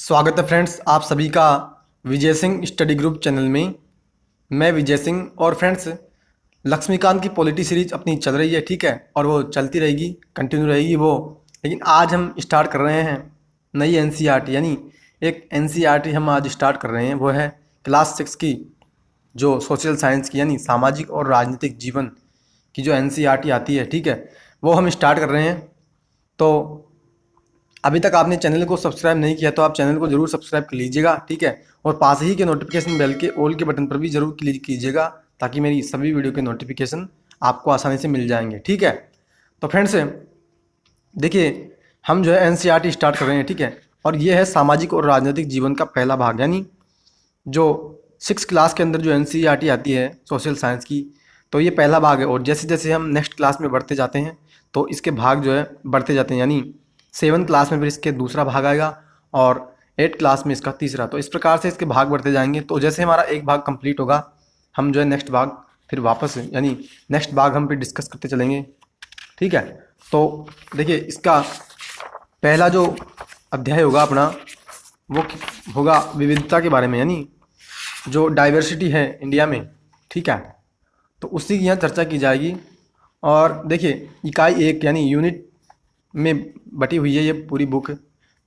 स्वागत है फ्रेंड्स आप सभी का Vijay Singh study group channel में। मैं विजय सिंह और फ्रेंड्स लक्ष्मीकांत की पॉलिटी सीरीज अपनी चल रही है, ठीक है, और वो चलती रहेगी, कंटिन्यू रहेगी वो। लेकिन आज हम स्टार्ट कर रहे हैं नई एनसीईआरटी, यानी एक एनसीईआरटी हम आज स्टार्ट कर रहे हैं। वो है क्लास 6 की, जो सोशल साइंस की यानी सामाजिक और राजनीतिक जीवन की जो एनसीईआरटी आती है, ठीक है, वो हम स्टार्ट कर रहे हैं। तो अभी तक आपने चैनल को सब्सक्राइब नहीं किया तो आप चैनल को जरूर सब्सक्राइब कर लीजिएगा, ठीक है, और पास ही के नोटिफिकेशन बेल के ऑल के बटन पर भी जरूर क्लिक कीजिएगा ताकि मेरी सभी वीडियो के नोटिफिकेशन आपको आसानी से मिल जाएंगे, ठीक है। तो फ्रेंड्स देखिए, हम जो है एनसीईआरटी स्टार्ट कर रहे हैं, ठीक है, और ये है सामाजिक और राजनीतिक जीवन का पहला भाग, यानी जो 6 क्लास के अंदर जो एनसीईआरटी आती है सोशल साइंस की, तो ये पहला भाग है। और जैसे जैसे हम नेक्स्ट क्लास में बढ़ते जाते हैं तो इसके भाग जो है बढ़ते जाते हैं, यानी 7 क्लास में फिर इसके दूसरा भाग आएगा और 8 क्लास में इसका तीसरा। तो इस प्रकार से इसके भाग बढ़ते जाएंगे। तो जैसे हमारा एक भाग कंप्लीट होगा, हम जो है नेक्स्ट भाग फिर वापस, यानी नेक्स्ट भाग हम फिर डिस्कस करते चलेंगे, ठीक है। तो देखिए, इसका पहला जो अध्याय होगा अपना, वो होगा विविधता के बारे में, यानी जो डाइवर्सिटी है इंडिया में, ठीक है, तो उसी की यहाँ चर्चा की जाएगी। और देखिए, इकाई 1 यानी यूनिट में बटी हुई है ये पूरी बुक।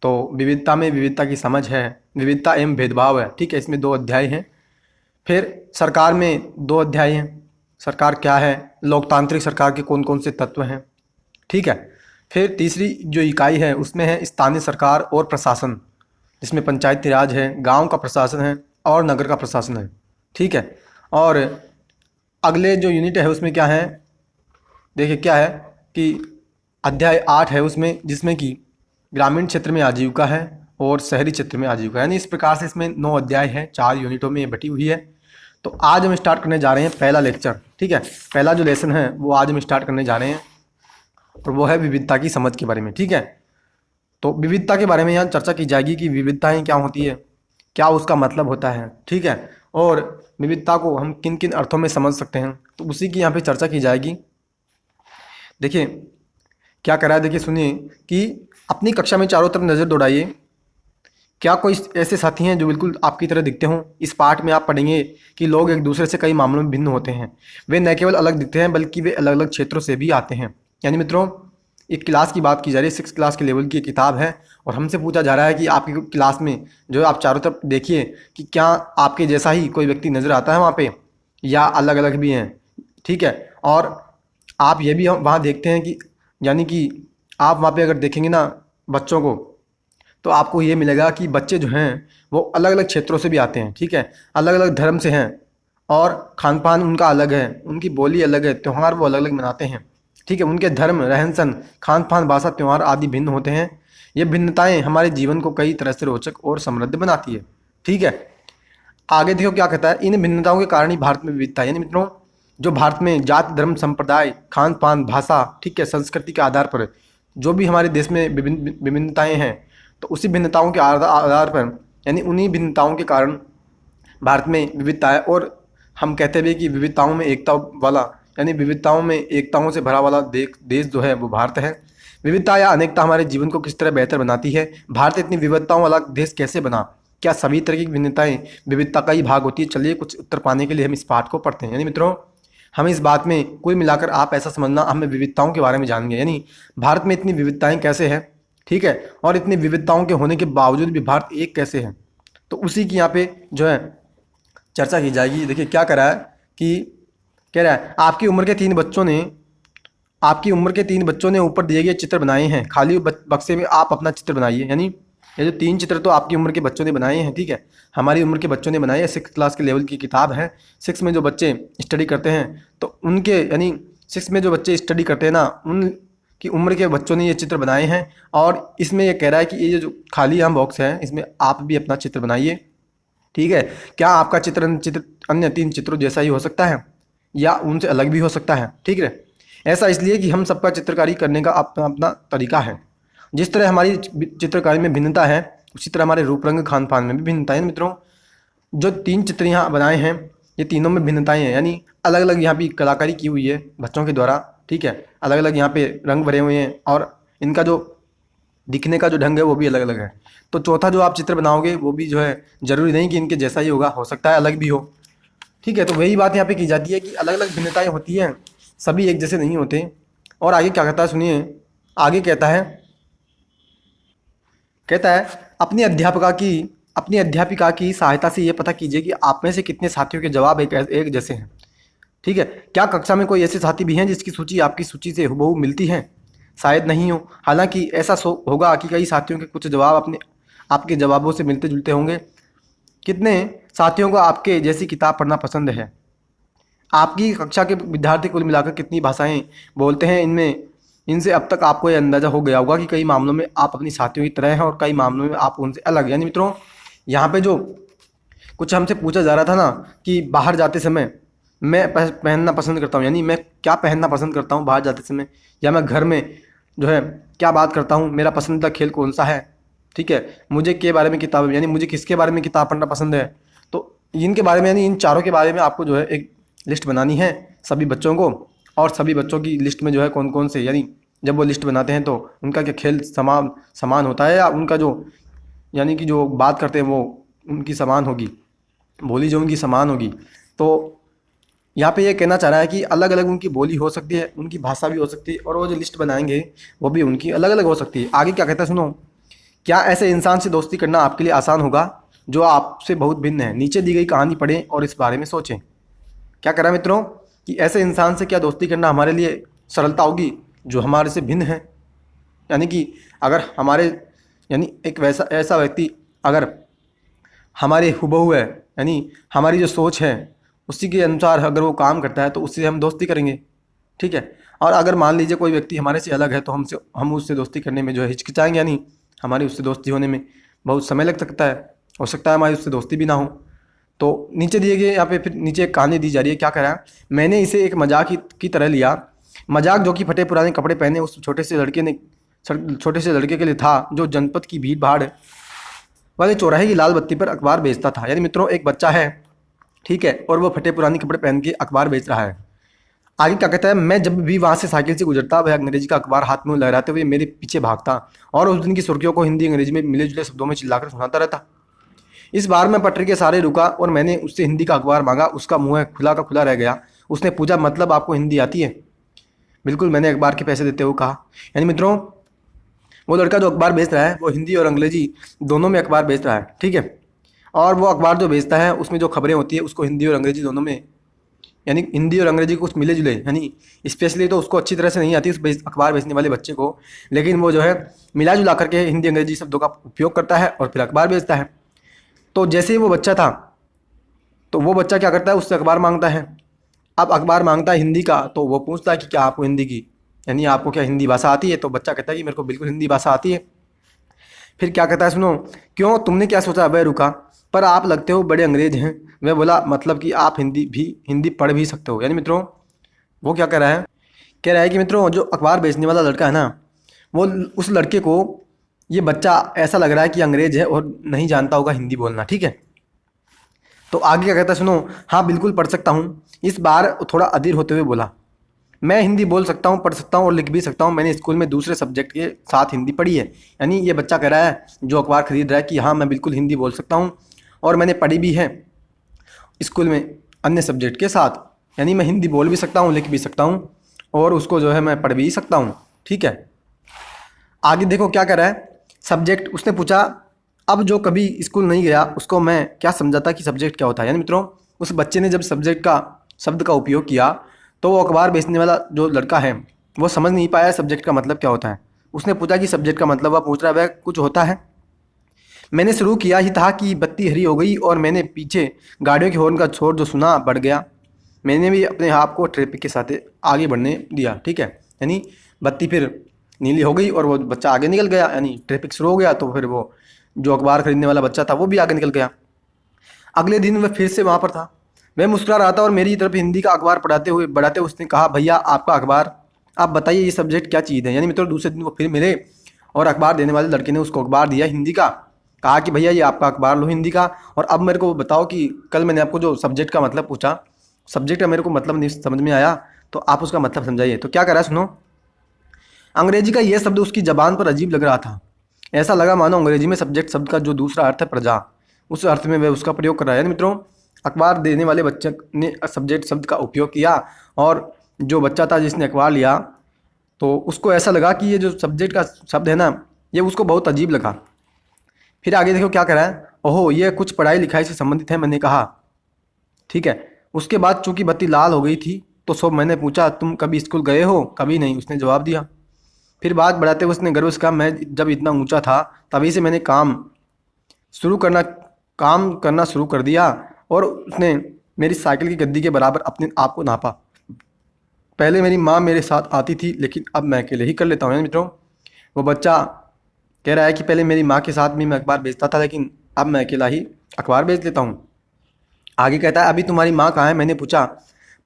तो विविधता में विविधता की समझ है, विविधता एवं भेदभाव है, ठीक है, इसमें 2 अध्याय हैं। फिर सरकार में 2 अध्याय हैं, सरकार क्या है, लोकतांत्रिक सरकार के कौन कौन से तत्व हैं, ठीक है। फिर तीसरी जो इकाई है उसमें है स्थानीय सरकार और प्रशासन, जिसमें पंचायती राज है, गांव का प्रशासन है और नगर का प्रशासन है, ठीक है। और अगले जो यूनिट है उसमें क्या है, देखिए क्या है कि अध्याय 8 है उसमें, जिसमें कि ग्रामीण क्षेत्र में आजीविका है और शहरी क्षेत्र में आजीविका, यानी इस प्रकार से इसमें 9 अध्याय हैं, 4 यूनिटों में ये बटी हुई है। तो आज हम स्टार्ट करने जा रहे हैं पहला लेक्चर, ठीक है, पहला जो लेसन है वो आज हम स्टार्ट करने जा रहे हैं, और वो है विविधता की समझ के बारे में, ठीक है। तो विविधता के बारे में यहाँ चर्चा की जाएगी कि विविधताएँ क्या होती है, क्या उसका मतलब होता है, ठीक है, और विविधता को हम किन किन अर्थों में समझ सकते हैं, तो उसी की यहाँ पे चर्चा की जाएगी। देखिए क्या करा है, देखिए सुनिए कि अपनी कक्षा में चारों तरफ नज़र दौड़ाइए, क्या कोई ऐसे साथी हैं जो बिल्कुल आपकी तरह दिखते हों। इस पाठ में आप पढ़ेंगे कि लोग एक दूसरे से कई मामलों में भिन्न होते हैं, वे न केवल अलग दिखते हैं बल्कि वे अलग अलग क्षेत्रों से भी आते हैं। यानी मित्रों, एक क्लास की बात की जा रही है, 6 क्लास के लेवल की एक किताब है, और हमसे पूछा जा रहा है कि आपकी क्लास में जो है आप चारों तरफ देखिए कि क्या आपके जैसा ही कोई व्यक्ति नज़र आता है वहाँ पे, या अलग अलग भी हैं, ठीक है। और आप ये भी वहाँ देखते हैं कि, यानी कि आप वहाँ पे अगर देखेंगे ना बच्चों को, तो आपको ये मिलेगा कि बच्चे जो हैं वो अलग अलग क्षेत्रों से भी आते हैं, ठीक है, अलग अलग धर्म से हैं, और खान पान उनका अलग है, उनकी बोली अलग है, त्यौहार वो अलग अलग मनाते हैं, ठीक है, उनके धर्म, रहन सहन, खान पान, भाषा, त्यौहार आदि भिन्न होते हैं। ये भिन्नताएं हमारे जीवन को कई तरह से रोचक और समृद्ध बनाती है, ठीक है। आगे देखो क्या कहता है, इन भिन्नताओं के कारण ही भारत में विविधता है। यानी मित्रों, जो भारत में जाति, धर्म, संप्रदाय, खान पान, भाषा, ठीक है, संस्कृति के आधार पर जो भी हमारे देश में विभिन्नताएं हैं, तो उसी भिन्नताओं के आधार पर, यानी उन्हीं भिन्नताओं के कारण भारत में विविधता है। और हम कहते भी कि विविधताओं में एकता वाला, यानी विविधताओं में एकताओं से भरा वाला देश जो है वो भारत है। विविधता या अनेकता हमारे जीवन को किस तरह बेहतर बनाती है, भारत इतनी विविधताओं वाला देश कैसे बना, क्या सभी तरह की भिन्नताएं विविधता का ही भाग होती है। चलिए कुछ उत्तर पाने के लिए हम इस पाठ को पढ़ते हैं। यानी मित्रों, हमें इस बात में कुल मिलाकर आप ऐसा समझना, हमें विविधताओं के बारे में जानेंगे, यानी भारत में इतनी विविधताएं कैसे हैं, ठीक है, और इतनी विविधताओं के होने के बावजूद भी भारत एक कैसे है, तो उसी की यहाँ पे जो है चर्चा की जाएगी। देखिए क्या कह रहा है कि, कह रहा है आपकी उम्र के 3 बच्चों ने ऊपर दिए गए चित्र बनाए हैं, खाली बक्से में आप अपना चित्र बनाइए। यानी ये जो 3 चित्र तो आपकी उम्र के बच्चों ने बनाए हैं, ठीक है, हमारी उम्र के बच्चों ने बनाए हैं। 6 क्लास के लेवल की किताब है। 6 में जो बच्चे स्टडी करते हैं, तो उनके, यानी 6 में जो बच्चे स्टडी करते हैं ना, उनकी उम्र के बच्चों ने ये चित्र बनाए हैं। और इसमें ये कह रहा है कि ये जो खाली यहाँ बॉक्स है, इसमें आप भी अपना चित्र बनाइए, ठीक है। क्या आपका चित्र अन्य 3 चित्रों जैसा ही हो सकता है या उनसे अलग भी हो सकता है, ठीक है। ऐसा इसलिए कि हम सबका चित्रकारी करने का अपना अपना तरीका है। जिस तरह हमारी चित्रकारी में भिन्नता है, उसी तरह हमारे रूप रंग खान पान में भी भिन्नता है। मित्रों, जो 3 चित्र यहाँ बनाए हैं, ये तीनों में भिन्नताएं हैं, यानी अलग अलग यहाँ भी कलाकारी की हुई है बच्चों के द्वारा, ठीक है, अलग अलग यहाँ पे रंग भरे हुए हैं, और इनका जो दिखने का जो ढंग है वो भी अलग अलग है। तो चौथा जो आप चित्र बनाओगे वो भी जो है ज़रूरी नहीं कि इनके जैसा ही होगा, हो सकता है अलग भी हो। ठीक है, तो वही बात यहाँ पे की जाती है कि अलग अलग भिन्नताएं होती हैं, सभी एक जैसे नहीं होते। और आगे क्या कहता है सुनिए, आगे कहता है अपनी अध्यापिका की सहायता से ये पता कीजिए कि आप में से कितने साथियों के जवाब एक जैसे हैं। ठीक है, क्या कक्षा में कोई ऐसे साथी भी हैं जिसकी सूची आपकी सूची से हुबहू मिलती है? शायद नहीं हो। हालांकि ऐसा होगा कि कई साथियों के कुछ जवाब आपके जवाबों से मिलते जुलते होंगे। कितने साथियों को आपके जैसी किताब पढ़ना पसंद है? आपकी कक्षा के विद्यार्थी कुल मिलाकर कितनी भाषाएं बोलते हैं? इनसे अब तक आपको यह अंदाज़ा हो गया होगा कि कई मामलों में आप अपनी साथियों की तरह हैं और कई मामलों में आप उनसे अलग। यानी मित्रों, यहाँ पे जो कुछ हमसे पूछा जा रहा था ना कि बाहर जाते समय मैं पहनना पसंद करता हूँ, यानी मैं क्या पहनना पसंद करता हूँ बाहर जाते समय, या मैं घर में जो है क्या बात करता हूँ, मेरा पसंदीदा खेल कौन सा है। ठीक है, मुझे के बारे में किताब, यानी मुझे किसके बारे में किताब पढ़ना पसंद है। तो इनके बारे में, यानी इन चारों के बारे में आपको जो है एक लिस्ट बनानी है सभी बच्चों को। और सभी बच्चों की लिस्ट में जो है कौन कौन से, यानी जब वो लिस्ट बनाते हैं तो उनका क्या खेल समान होता है, या उनका जो यानी कि जो बात करते हैं वो उनकी समान होगी, बोली जो उनकी समान होगी। तो यहाँ पे ये कहना चाह रहा है कि अलग अलग उनकी बोली हो सकती है, उनकी भाषा भी हो सकती है, और वो जो लिस्ट बनाएंगे वो भी उनकी अलग अलग हो सकती है। आगे क्या कहता है सुनो, क्या ऐसे इंसान से दोस्ती करना आपके लिए आसान होगा जो आपसे बहुत भिन्न है? नीचे दी गई कहानी पढ़ें और इस बारे में सोचें। क्या कह रहा है मित्रों कि ऐसे इंसान से क्या दोस्ती करना हमारे लिए सरलता होगी जो हमारे से भिन्न है? यानी कि अगर हमारे, यानी एक वैसा ऐसा व्यक्ति अगर हमारे हुबहू है, यानी हमारी जो सोच है उसी के अनुसार अगर वो काम करता है तो उससे हम दोस्ती करेंगे। ठीक है, और अगर मान लीजिए कोई व्यक्ति हमारे से अलग है तो हम उससे दोस्ती करने में जो है हिचकिचाएंगे, यानी हमारी उससे दोस्ती होने में बहुत समय लग सकता है, हो सकता है हमारी उससे दोस्ती भी ना हो। तो नीचे दिए गए यहाँ पे फिर नीचे एक कहानी दी जा रही है। क्या कह रहा है, मैंने इसे एक मजाक की तरह लिया, मजाक जो कि फटे पुराने कपड़े पहने उस छोटे से लड़के के लिए था जो जनपद की भीड़ भाड़ वाले चौराहे की लाल बत्ती पर अखबार बेचता था। यानी मित्रों, एक बच्चा है, ठीक है, और वो फटे पुराने कपड़े पहन के अखबार बेच रहा है। आगे क्या कहता है, मैं जब भी वहाँ से साइकिल से गुजरता वह अंग्रेजी का अखबार हाथ में लहराते हुए मेरे पीछे भागता और उस दिन की सुर्खियों को हिंदी अंग्रेजी में मिले जुले शब्दों में चिल्लाकर सुनाता रहता। इस बार मैं पटरी के सहारे रुका और मैंने उससे हिंदी का अखबार मांगा। उसका मुँह खुला का खुला रह गया। उसने पूछा, मतलब आपको हिंदी आती है? बिल्कुल, मैंने अखबार के पैसे देते हुए कहा। यानी मित्रों, वो लड़का जो अखबार बेच रहा है वो हिंदी और अंग्रेजी दोनों में अखबार बेच रहा है। ठीक है, और वो अखबार जो बेचता है उसमें जो खबरें होती है उसको हिंदी और अंग्रेजी दोनों में, यानी हिंदी और अंग्रेजी कुछ मिले जुले, यानी स्पेशली तो उसको अच्छी तरह से नहीं आती उस अखबार बेचने वाले बच्चे को, लेकिन वो जो है मिला जुला करके हिंदी अंग्रेजी शब्दों का उपयोग करता है और फिर अखबार बेचता है। तो जैसे ही वो बच्चा था तो वो बच्चा क्या करता है, उससे अखबार मांगता है। अब अखबार मांगता है हिंदी का, तो वो पूछता है कि क्या आपको हिंदी की, यानी आपको क्या हिंदी भाषा आती है? तो बच्चा कहता है कि मेरे को बिल्कुल हिंदी भाषा आती है। फिर क्या कहता है सुनो, क्यों, तुमने क्या सोचा? वह रुका, पर आप लगते हो बड़े अंग्रेज हैं। वह बोला, मतलब कि आप हिंदी पढ़ भी सकते हो। यानी मित्रों, वो क्या कह रहा है कि मित्रों, जो अखबार बेचने वाला लड़का है ना, वो उस लड़के को ये बच्चा ऐसा लग रहा है कि अंग्रेज है और नहीं जानता होगा हिंदी बोलना। ठीक है, तो आगे क्या कहता है सुनो, हाँ बिल्कुल पढ़ सकता हूँ। इस बार थोड़ा अधीर होते हुए बोला, मैं हिंदी बोल सकता हूँ, पढ़ सकता हूँ और लिख भी सकता हूँ। मैंने स्कूल में दूसरे सब्जेक्ट के साथ हिंदी पढ़ी है। यानी ये बच्चा कह रहा है जो अखबार खरीद रहा है कि हाँ मैं बिल्कुल हिंदी बोल सकता हूँ और मैंने पढ़ी भी है स्कूल में अन्य सब्जेक्ट के साथ। यानी मैं हिंदी बोल भी सकता हूँ, लिख भी सकता हूँ और उसको जो है मैं पढ़ भी सकता हूँ। ठीक है, आगे देखो क्या कर रहा है, सब्जेक्ट उसने पूछा, अब जो कभी स्कूल नहीं गया उसको मैं क्या समझाता कि सब्जेक्ट क्या होता है। यानी मित्रों, उस बच्चे ने जब सब्जेक्ट का शब्द का उपयोग किया तो वो अखबार बेचने वाला जो लड़का है वो समझ नहीं पाया सब्जेक्ट का मतलब क्या होता है। उसने पूछा कि सब्जेक्ट का मतलब, वह पूछ रहा है वह कुछ होता है। मैंने शुरू किया ही था कि बत्ती हरी हो गई और मैंने पीछे गाड़ियों के हॉर्न का शोर जो सुना बढ़ गया। मैंने भी अपने आप को ट्रैफिक के साथ आगे बढ़ने दिया। ठीक है, यानी बत्ती फिर नीली हो गई और वो बच्चा आगे निकल गया, यानी ट्रैफिक शुरू हो गया। तो फिर वो जो अखबार खरीदने वाला बच्चा था वो भी आगे निकल गया। अगले दिन वह फिर से वहाँ पर था। वह मुस्कुरा रहा था और मेरी तरफ हिंदी का अखबार बढ़ाते उसने कहा, भैया आपका अखबार, आप बताइए ये सब्जेक्ट क्या चीज़ है। यानी मित्रों, दूसरे दिन वो फिर मिले और अखबार देने वाले लड़के ने उसको अखबार दिया हिंदी का, कहा कि भैया ये आपका अखबार लो हिंदी का, और अब मेरे को बताओ कि कल मैंने आपको जो सब्जेक्ट का मतलब पूछा, सब्जेक्ट का मेरे को मतलब नहीं समझ में आया, तो आप उसका मतलब समझाइए। तो क्या करा सुनो, अंग्रेजी का यह शब्द उसकी ज़बान पर अजीब लग रहा था। ऐसा लगा मानो अंग्रेजी में सब्जेक्ट शब्द का जो दूसरा अर्थ है प्रजा, उस अर्थ में वह उसका प्रयोग कर रहा है। यानी मित्रों अखबार देने वाले बच्चे ने सब्जेक्ट शब्द का उपयोग किया और जो बच्चा था जिसने अखबार लिया तो उसको ऐसा लगा कि ये जो सब्जेक्ट का शब्द है ना ये उसको बहुत अजीब लगा। फिर आगे देखो क्या करा है, ओहो ये कुछ पढ़ाई लिखाई से संबंधित है, मैंने कहा। ठीक है, उसके बाद चूंकि बत्ती लाल हो गई थी तो सब मैंने पूछा तुम कभी स्कूल गए हो? कभी नहीं, उसने जवाब दिया। फिर बात बढ़ाते हुए उसने गर्व से कहा मैं जब इतना ऊंचा था तभी से मैंने काम करना शुरू कर दिया। और उसने मेरी साइकिल की गद्दी के बराबर अपने आप को नापा। पहले मेरी माँ मेरे साथ आती थी लेकिन अब मैं अकेले ही कर लेता हूँ। मित्रों वो बच्चा कह रहा है कि पहले मेरी माँ के साथ भी मैं अखबार बेचता था लेकिन अब मैं अकेला ही अखबार बेच लेता हूँ। आगे कहता है अभी तुम्हारी माँ कहाँ है? मैंने पूछा।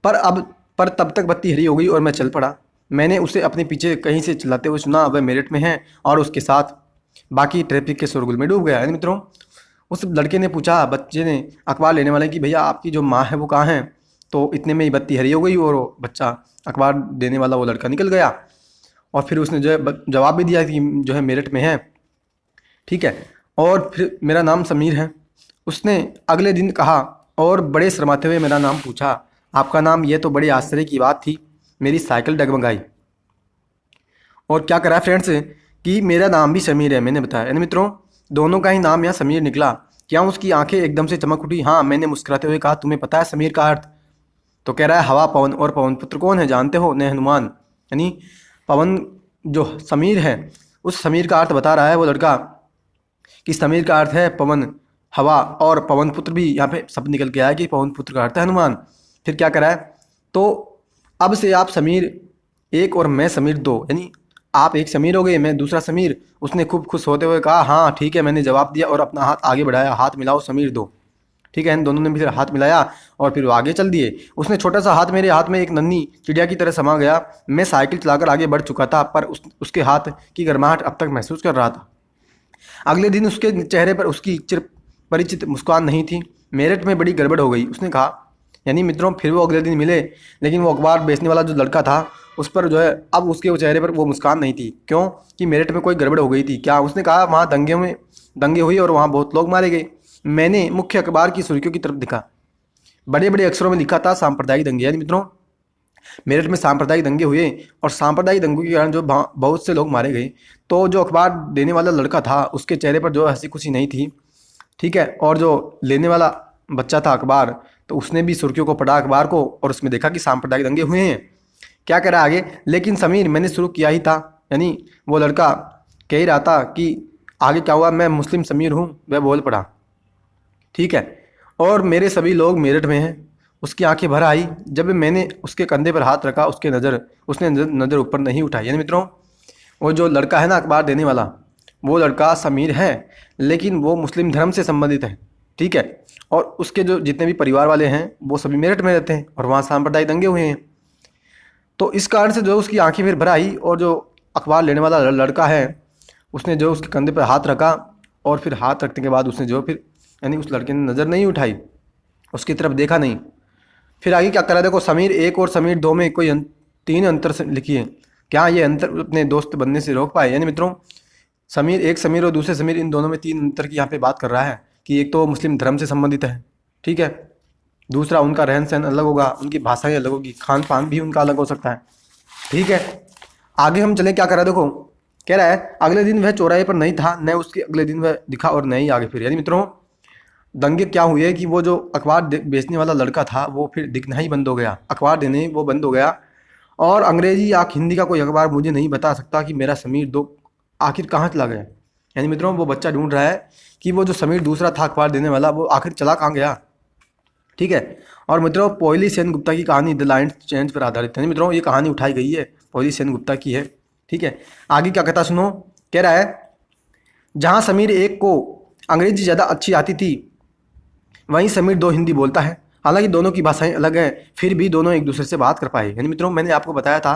पर तब तक बत्ती हरी हो गई और मैं चल पड़ा। मैंने उसे अपने पीछे कहीं से चिल्लाते हुए सुना, वह मेरठ में है और उसके साथ बाकी ट्रैफिक के शोरगुल में डूब गया है। मित्रों उस लड़के ने पूछा, बच्चे ने अखबार लेने वाले कि भैया आपकी जो माँ है वो कहाँ है? तो इतने में ही बत्ती हरी हो गई और वो बच्चा अखबार देने वाला वो लड़का निकल गया। और फिर उसने जो है जवाब भी दिया कि जो है मेरठ में है। ठीक है, और फिर मेरा नाम समीर है। उसने अगले दिन कहा और बड़े शर्माते हुए मेरा नाम पूछा। आपका नाम? ये तो बड़ी आश्चर्य की बात थी। मेरी साइकिल डगमगाई। और क्या करा फ्रेंड्स कि मेरा नाम भी समीर है, मैंने बताया। यानी मित्रों दोनों का ही नाम यहाँ समीर निकला। क्या उसकी आंखें एकदम से चमक उठी? हाँ, मैंने मुस्कुराते हुए कहा तुम्हें पता है समीर का अर्थ? तो कह रहा है हवा, पवन और पवन पुत्र कौन है जानते हो? ने हनुमान। यानी पवन जो समीर है उस समीर का अर्थ बता रहा है वो लड़का कि समीर का अर्थ है पवन, हवा और पवन पुत्र भी यहाँ पे शब्द निकल के आया कि पवन पुत्र का अर्थ है हनुमान। फिर क्या करा है, तो अब से आप समीर एक और मैं समीर दो, यानी आप एक समीर हो गए, मैं दूसरा समीर। उसने खूब खुश होते हुए कहा हाँ ठीक है, मैंने जवाब दिया और अपना हाथ आगे बढ़ाया, हाथ मिलाओ समीर दो। ठीक है, इन दोनों ने फिर हाथ मिलाया और फिर वो आगे चल दिए। उसने छोटा सा हाथ मेरे हाथ में एक नन्ही चिड़िया की तरह समा गया। मैं साइकिल चलाकर आगे बढ़ चुका था पर उसके हाथ की गर्माहट अब तक महसूस कर रहा था। अगले दिन उसके चेहरे पर उसकी चिर परिचित मुस्कान नहीं थी। मेरठ में बड़ी गड़बड़ हो गई, उसने कहा। यानी मित्रों फिर वो अगले दिन मिले लेकिन वो अखबार बेचने वाला जो लड़का था उस पर जो है अब उसके चेहरे पर वो मुस्कान नहीं थी। क्यों? कि मेरठ में कोई गड़बड़ हो गई थी। क्या? उसने कहा वहाँ दंगे हुई और वहाँ बहुत लोग मारे गए। मैंने मुख्य अखबार की सुर्खियों की तरफ देखा। बड़े बड़े अक्षरों में लिखा था सांप्रदायिक दंगे। यानी मित्रों मेरठ में सांप्रदायिक दंगे हुए और सांप्रदायिक दंगों के कारण जो बहुत से लोग मारे गए। तो जो अखबार देने वाला लड़का था उसके चेहरे पर जो हंसी खुशी नहीं थी। ठीक है, और जो लेने वाला बच्चा था अखबार तो उसने भी सुर्खियों को पढ़ा अखबार को और उसमें देखा कि सांप्रदायिक दंगे हुए हैं। क्या कह रहा आगे, लेकिन समीर मैंने शुरू किया ही था। यानी वो लड़का कह ही रहा था कि आगे क्या हुआ, मैं मुस्लिम समीर हूँ, वह बोल पड़ा। ठीक है, और मेरे सभी लोग मेरठ में हैं। उसकी आंखें भर आई जब मैंने उसके कंधे पर हाथ रखा। उसने नज़र ऊपर नहीं उठाई। यानी मित्रों वो जो लड़का है ना अखबार देने वाला वो लड़का समीर है लेकिन वो मुस्लिम धर्म से संबंधित है। ठीक है, और उसके जो जितने भी परिवार वाले हैं वो सभी मेरठ में रहते हैं और वहाँ सांप्रदायिक दंगे हुए हैं। तो इस कारण से जो उसकी आंखें फिर भर आई और जो अखबार लेने वाला लड़का है उसने जो उसके कंधे पर हाथ रखा और फिर हाथ रखने के बाद उसने जो फिर यानी उस लड़के ने नज़र नहीं उठाई, उसकी तरफ देखा नहीं। फिर आगे क्या करा, देखो समीर एक और समीर दो में कोई तीन अंतर से लिखिए। क्या ये अंतर अपने दोस्त बनने से रोक पाए? यानी मित्रों समीर एक समीर और दूसरे समीर इन दोनों में तीन अंतर की यहाँ पे बात कर रहा है कि एक तो मुस्लिम धर्म से संबंधित है। ठीक है, दूसरा उनका रहन सहन अलग होगा, उनकी भाषाएं अलग होगी, खान पान भी उनका अलग हो सकता है। ठीक है, आगे हम चले क्या करा, देखो कह रहा है अगले दिन वह चौराहे पर नहीं था, न उसके अगले दिन वह दिखा और न ही आगे फिर। यानी मित्रों दंगे क्या हुए कि वो जो अखबार बेचने वाला लड़का था वो फिर दिखना ही बंद हो गया, अखबार देने वो बंद हो गया। और अंग्रेजी या हिंदी का कोई अखबार मुझे नहीं बता सकता कि मेरा समीर दो आखिर कहाँ चला गया। यानी मित्रों वो बच्चा ढूंढ रहा है कि वो जो समीर दूसरा था अखबार देने वाला वो आखिर चला कहाँ गया। ठीक है, और मित्रों पोयली सेन गुप्ता की कहानी द लाइन चेंज पर आधारित है। मित्रों ये कहानी उठाई गई है पोयली सेन गुप्ता की है। ठीक है, आगे क्या कहता सुनो, कह रहा है जहाँ समीर एक को अंग्रेजी ज़्यादा अच्छी आती थी वहीं समीर दो हिंदी बोलता है। हालांकि दोनों की भाषाएं अलग हैं फिर भी दोनों एक दूसरे से बात कर पाए। यानी मित्रों मैंने आपको बताया था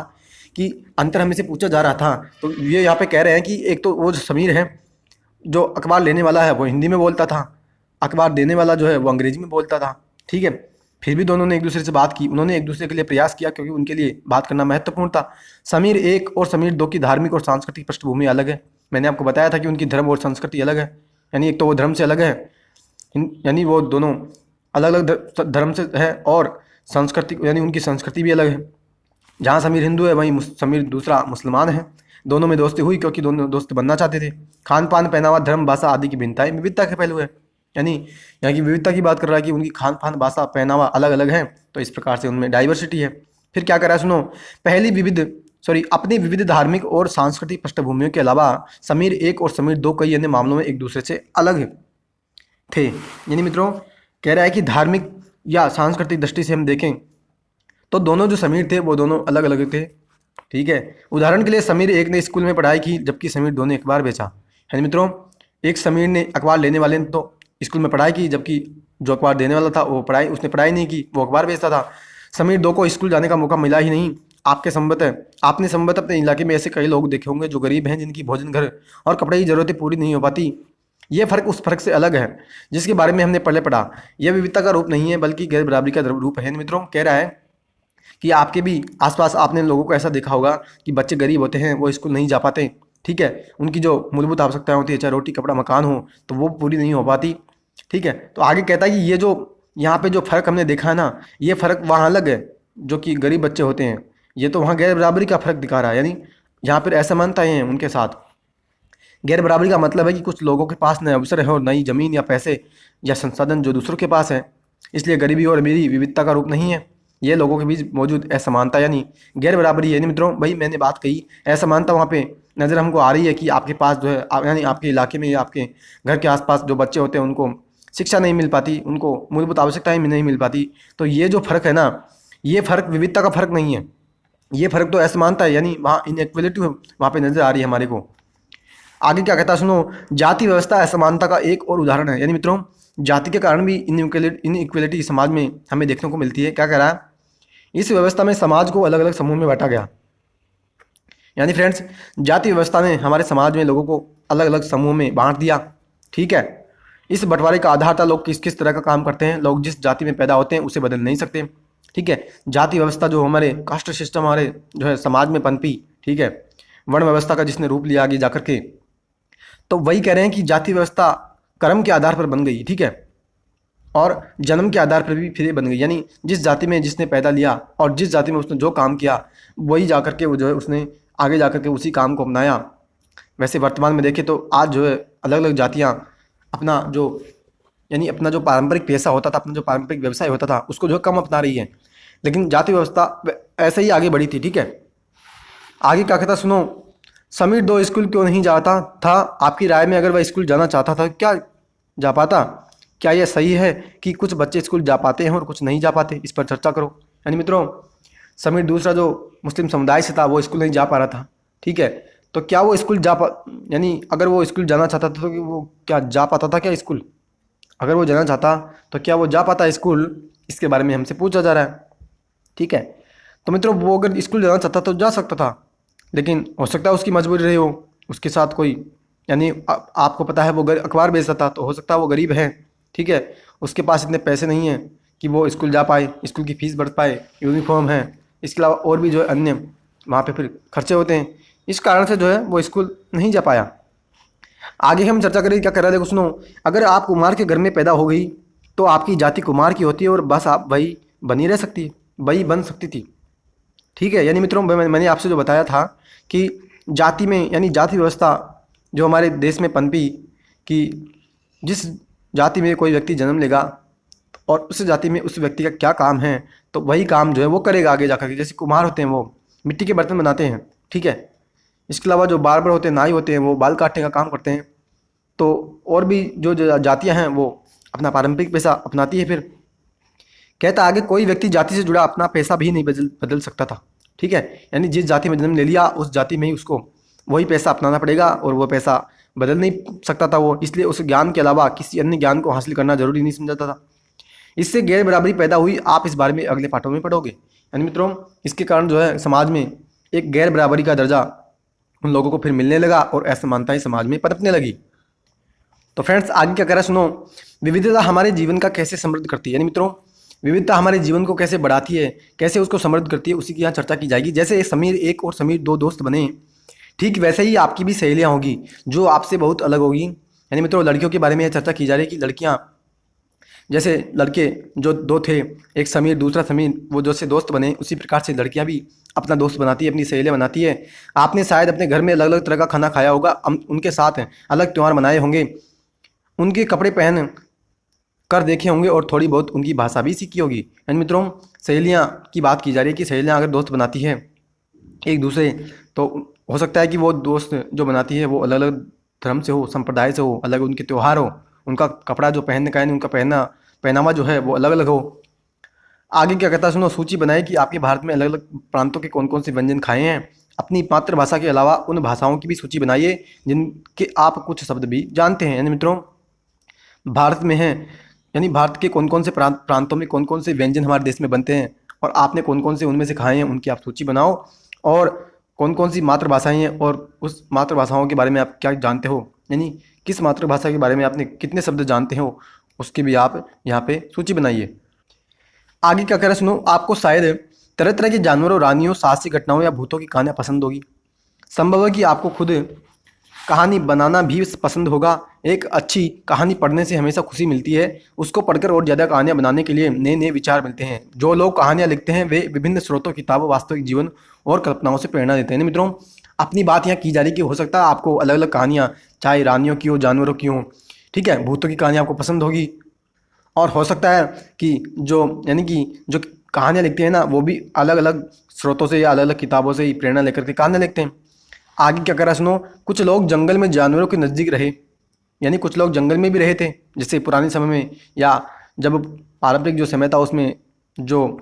कि अंतर हमें से पूछा जा रहा था तो ये यहाँ पे कह रहे हैं कि एक तो वो जो समीर है जो अखबार लेने वाला है वो हिंदी में बोलता था, अखबार देने वाला जो है वो अंग्रेजी में बोलता था। ठीक है, फिर भी दोनों ने एक दूसरे से बात की, उन्होंने एक दूसरे के लिए प्रयास किया क्योंकि उनके लिए बात करना महत्वपूर्ण था। समीर एक और समीर दो की धार्मिक और सांस्कृतिक पृष्ठभूमि अलग है। मैंने आपको बताया था कि उनकी धर्म और संस्कृति अलग है, यानी एक तो वो धर्म से अलग है, यानी वो दोनों अलग अलग धर्म से है, और संस्कृति यानी उनकी संस्कृति भी अलग है। जहाँ समीर हिंदू है वहीं समीर दूसरा मुसलमान है। दोनों में दोस्ती हुई क्योंकि दोनों दोस्त बनना चाहते थे। खान पान, पहनावा, धर्म, भाषा आदि की भिन्नताएं विविधता के पहलू है, यानी यहाँ की विविधता की बात कर रहा है कि उनकी खान पान, भाषा, पहनावा अलग अलग है, तो इस प्रकार से उनमें डाइवर्सिटी है। फिर क्या करा सुनो, अपनी विविध धार्मिक और सांस्कृतिक पृष्ठभूमियों के अलावा समीर एक और समीर दो कई अन्य मामलों में एक दूसरे से अलग थे। यानी मित्रों कह रहा है कि धार्मिक या सांस्कृतिक दृष्टि से हम देखें तो दोनों जो समीर थे वो दोनों अलग अलग थे, ठीक है। उदाहरण के लिए समीर एक ने स्कूल में पढ़ाई की जबकि समीर दो ने अखबार बेचा। यानी मित्रों एक समीर ने अखबार लेने वाले ने तो स्कूल में पढ़ाई की, जबकि जो अखबार देने वाला था उसने पढ़ाई नहीं की, वो अखबार बेचता था। समीर दो को स्कूल जाने का मौका मिला ही नहीं। आपने संभवतः अपने इलाके में ऐसे कई लोग देखे होंगे जो गरीब हैं, जिनकी भोजन, घर और कपड़े की जरूरतें पूरी नहीं हो पाती। ये फर्क उस फर्क से अलग है जिसके बारे में हमने पहले पढ़ा। यह विविधता का रूप नहीं है बल्कि गैर बराबरी का रूप है। मित्रों कह रहा है कि आपके भी आसपास आपने लोगों को ऐसा देखा होगा कि बच्चे गरीब होते हैं, वो स्कूल नहीं जा पाते, ठीक है। उनकी जो मूलभूत आवश्यकताएं होती है, चाहे रोटी, कपड़ा, मकान हो, तो वो पूरी नहीं हो पाती, ठीक है। तो आगे कहता है कि ये जो यहाँ पे जो फ़र्क हमने देखा है ना, ये फ़र्क वहाँ अलग है जो कि गरीब बच्चे होते हैं, ये तो वहाँ गैर बराबरी का फ़र्क दिखा रहा है। यानी यहाँ पर असमानताएं हैं उनके साथ। गैर बराबरी का मतलब है कि कुछ लोगों के पास नए अवसर है और नई ज़मीन या पैसे या संसाधन जो दूसरों के पास है, इसलिए गरीबी और अमीरी विविधता का रूप नहीं है, ये लोगों के बीच मौजूद असमानता यानी गैर बराबरी है। यानी मित्रों भाई मैंने बात कही, असमानता वहाँ पे नज़र हमको आ रही है कि आपके पास जो है यानी आपके इलाके में या आपके घर के आसपास जो बच्चे होते हैं उनको शिक्षा नहीं मिल पाती, उनको मूलभूत आवश्यकताएं नहीं मिल पाती। तो ये जो फ़र्क है ना, ये फ़र्क विविधता का फ़र्क नहीं है, ये फ़र्क तो असमानता है, यानी वहाँ इनइक्वलिटी वहाँ पर नज़र आ रही है हमारे को। आगे क्या कहता है सुनो, जाति व्यवस्था असमानता का एक और उदाहरण है। यानी मित्रों जाति के कारण भी इनइक्वलिटी समाज में हमें देखने को मिलती है। क्या कह रहा है, इस व्यवस्था में समाज को अलग अलग समूह में बांटा गया। यानी फ्रेंड्स जाति व्यवस्था ने हमारे समाज में लोगों को अलग अलग समूह में बांट दिया, ठीक है। इस बंटवारे का आधार था लोग किस किस तरह का काम करते हैं। लोग जिस जाति में पैदा होते हैं उसे बदल नहीं सकते, ठीक है। जाति व्यवस्था जो हमारे कास्ट सिस्टम हमारे जो है समाज में पनपी, ठीक है, वर्ण व्यवस्था का जिसने रूप लिया आगे जाकर के, तो वही कह रहे हैं कि जाति व्यवस्था कर्म के आधार पर बन गई, ठीक है, और जन्म के आधार पर भी फिर बन गई। यानी जिस जाति में जिसने पैदा लिया और जिस जाति में उसने जो काम किया वही जाकर के वो जो है उसने आगे जाकर के उसी काम को अपनाया। वैसे वर्तमान में देखें तो आज जो है अलग अलग जातियाँ अपना जो पारंपरिक पेशा होता था, अपना जो पारंपरिक व्यवसाय होता था उसको जो कम अपना रही है, लेकिन जाति व्यवस्था ऐसे ही आगे बढ़ी थी, ठीक है। आगे क्या कहता सुनो, समीर दो स्कूल क्यों नहीं जाता था? आपकी राय में अगर वह स्कूल जाना चाहता था क्या जा पाता? क्या यह सही है कि कुछ बच्चे स्कूल जा पाते हैं और कुछ नहीं जा पाते? इस पर चर्चा करो। यानी मित्रों समीर दूसरा जो मुस्लिम समुदाय से था वो स्कूल नहीं जा पा रहा था, ठीक है। तो क्या वो स्कूल यानी अगर वो स्कूल जाना चाहता था तो वो क्या जा पाता था क्या स्कूल? अगर वो जाना चाहता तो क्या वो जा पाता स्कूल? इसके बारे में हमसे पूछा जा रहा है, ठीक है। तो मित्रों वो अगर स्कूल जाना चाहता तो जा सकता था, लेकिन हो सकता है उसकी मजबूरी रही हो, उसके साथ कोई यानी आपको पता है वो अखबार बेचता था, तो हो सकता है वो गरीब है, ठीक है, उसके पास इतने पैसे नहीं हैं कि वो स्कूल जा पाए, स्कूल की फ़ीस भर पाए, यूनिफॉर्म है, इसके अलावा और भी जो है अन्य वहाँ पे फिर खर्चे होते हैं, इस कारण से जो है वो स्कूल नहीं जा पाया। आगे हम चर्चा करें क्या कर रहा है, देखो सुनो, अगर आप कुमार के घर में पैदा हो गई तो आपकी जाति कुमार की होती है और बस आप वही बनी रह सकती है, वही बन सकती थी, ठीक है। यानी मित्रों मैंने आपसे जो बताया था कि जाति में यानी जाति व्यवस्था जो हमारे देश में पनपी कि जिस जाति में कोई व्यक्ति जन्म लेगा और उस जाति में उस व्यक्ति का क्या काम है तो वही काम जो है वो करेगा आगे जाकर के। जैसे कुम्हार होते हैं वो मिट्टी के बर्तन बनाते हैं, ठीक है। इसके अलावा जो बार्बर होते हैं, नाई होते हैं, वो बाल काटने का काम करते हैं। तो और भी जो जातियाँ हैं वो अपना पारंपरिक पेशा अपनाती है। फिर कहता आगे कोई व्यक्ति जाति से जुड़ा अपना पेशा भी नहीं बदल सकता था, ठीक है। यानी जिस जाति में जन्म ले लिया उस जाति में ही उसको वही पैसा अपनाना पड़ेगा और वो पैसा बदल नहीं सकता था वो, इसलिए उस ज्ञान के अलावा किसी अन्य ज्ञान को हासिल करना जरूरी नहीं समझाता था। इससे गैर बराबरी पैदा हुई, आप इस बारे में अगले पाठों में पढ़ोगे। यानी मित्रों इसके कारण जो है समाज में एक गैर बराबरी का दर्जा उन लोगों को फिर मिलने लगा और असमानताएं समाज में पनपने लगी। तो फ्रेंड्स आगे क्या कह रहा है सुनो, विविधता हमारे जीवन का कैसे समृद्ध करती है। यानी मित्रों विविधता हमारे जीवन को कैसे बढ़ाती है, कैसे उसको समृद्ध करती है, उसी की यहाँ चर्चा की जाएगी। जैसे समीर एक और समीर दो दोस्त बने, ठीक वैसे ही आपकी भी सहेलियाँ होगी जो आपसे बहुत अलग होगी। यानी मित्रों, लड़कियों के बारे में यह चर्चा की जा रही है कि लड़कियाँ, जैसे लड़के जो दो थे, एक समीर दूसरा समीर, वो जैसे दोस्त बने, उसी प्रकार से लड़कियां भी अपना दोस्त बनाती है, अपनी सहेलियां बनाती है। आपने शायद अपने घर में अलग अलग तरह का खाना खाया होगा, उनके साथ अलग त्यौहार मनाए होंगे, उनके कपड़े पहन कर देखे होंगे और थोड़ी बहुत उनकी भाषा भी सीखी होगी। यानी मित्रों, सहेलियाँ की बात की जा रही है कि सहेलियाँ अगर दोस्त बनाती है एक दूसरे, तो हो सकता है कि वो दोस्त जो बनाती है वो अलग अलग धर्म से हो, संप्रदाय से हो, अलग उनके त्यौहार हो, उनका कपड़ा जो पहनने का है, उनका पहनावा जो है वो अलग अलग हो। आगे क्या कहता है सुनो, सूची बनाए कि आपके भारत में अलग अलग प्रांतों के कौन कौन से व्यंजन खाए हैं। अपनी मातृभाषा के अलावा उन भाषाओं की भी सूची बनाइए जिनके आप कुछ शब्द भी जानते हैं। यानी मित्रों, भारत में है, यानी भारत के कौन कौन से प्रांतों में कौन कौन से व्यंजन हमारे देश में बनते हैं और आपने कौन कौन से उनमें से खाए हैं, उनकी आप सूची बनाओ। और कौन कौन सी मातृभाषाएं हैं और उस मातृभाषाओं के बारे में आप क्या जानते हो, यानी किस मातृभाषा के बारे में आपने कितने शब्द जानते हो, उसकी भी आप यहाँ पे सूची बनाइए। आगे क्या कह रहा है सुनो, आपको शायद तरह तरह के जानवरों, रानियों, साहसिक घटनाओं या भूतों की कहानियाँ पसंद होगी। संभव है कि आपको खुद कहानी बनाना भी पसंद होगा। एक अच्छी कहानी पढ़ने से हमेशा खुशी मिलती है, उसको पढ़कर और ज़्यादा कहानियाँ बनाने के लिए नए नए विचार मिलते हैं। जो लोग कहानियाँ लिखते हैं वे विभिन्न स्रोतों, किताबों, वास्तविक जीवन और कल्पनाओं से प्रेरणा देते हैं। मित्रों, अपनी बात यहाँ की जा रही है कि हो सकता है आपको अलग अलग कहानियाँ, चाहे रानियों की हो, जानवरों की हो, ठीक है, भूतों की कहानियाँ आपको पसंद होगी। और हो सकता है कि जो कहानियाँ लिखते हैं ना, वो भी अलग अलग स्रोतों से या अलग अलग किताबों से ही प्रेरणा लेकर के कहानियाँ लिखते हैं। आगे क्या करा सुनो, कुछ लोग जंगल में जानवरों के नज़दीक रहे, यानी कुछ लोग जंगल में भी रहे थे, जैसे पुराने समय में या जब पारंपरिक जो समय था उसमें जो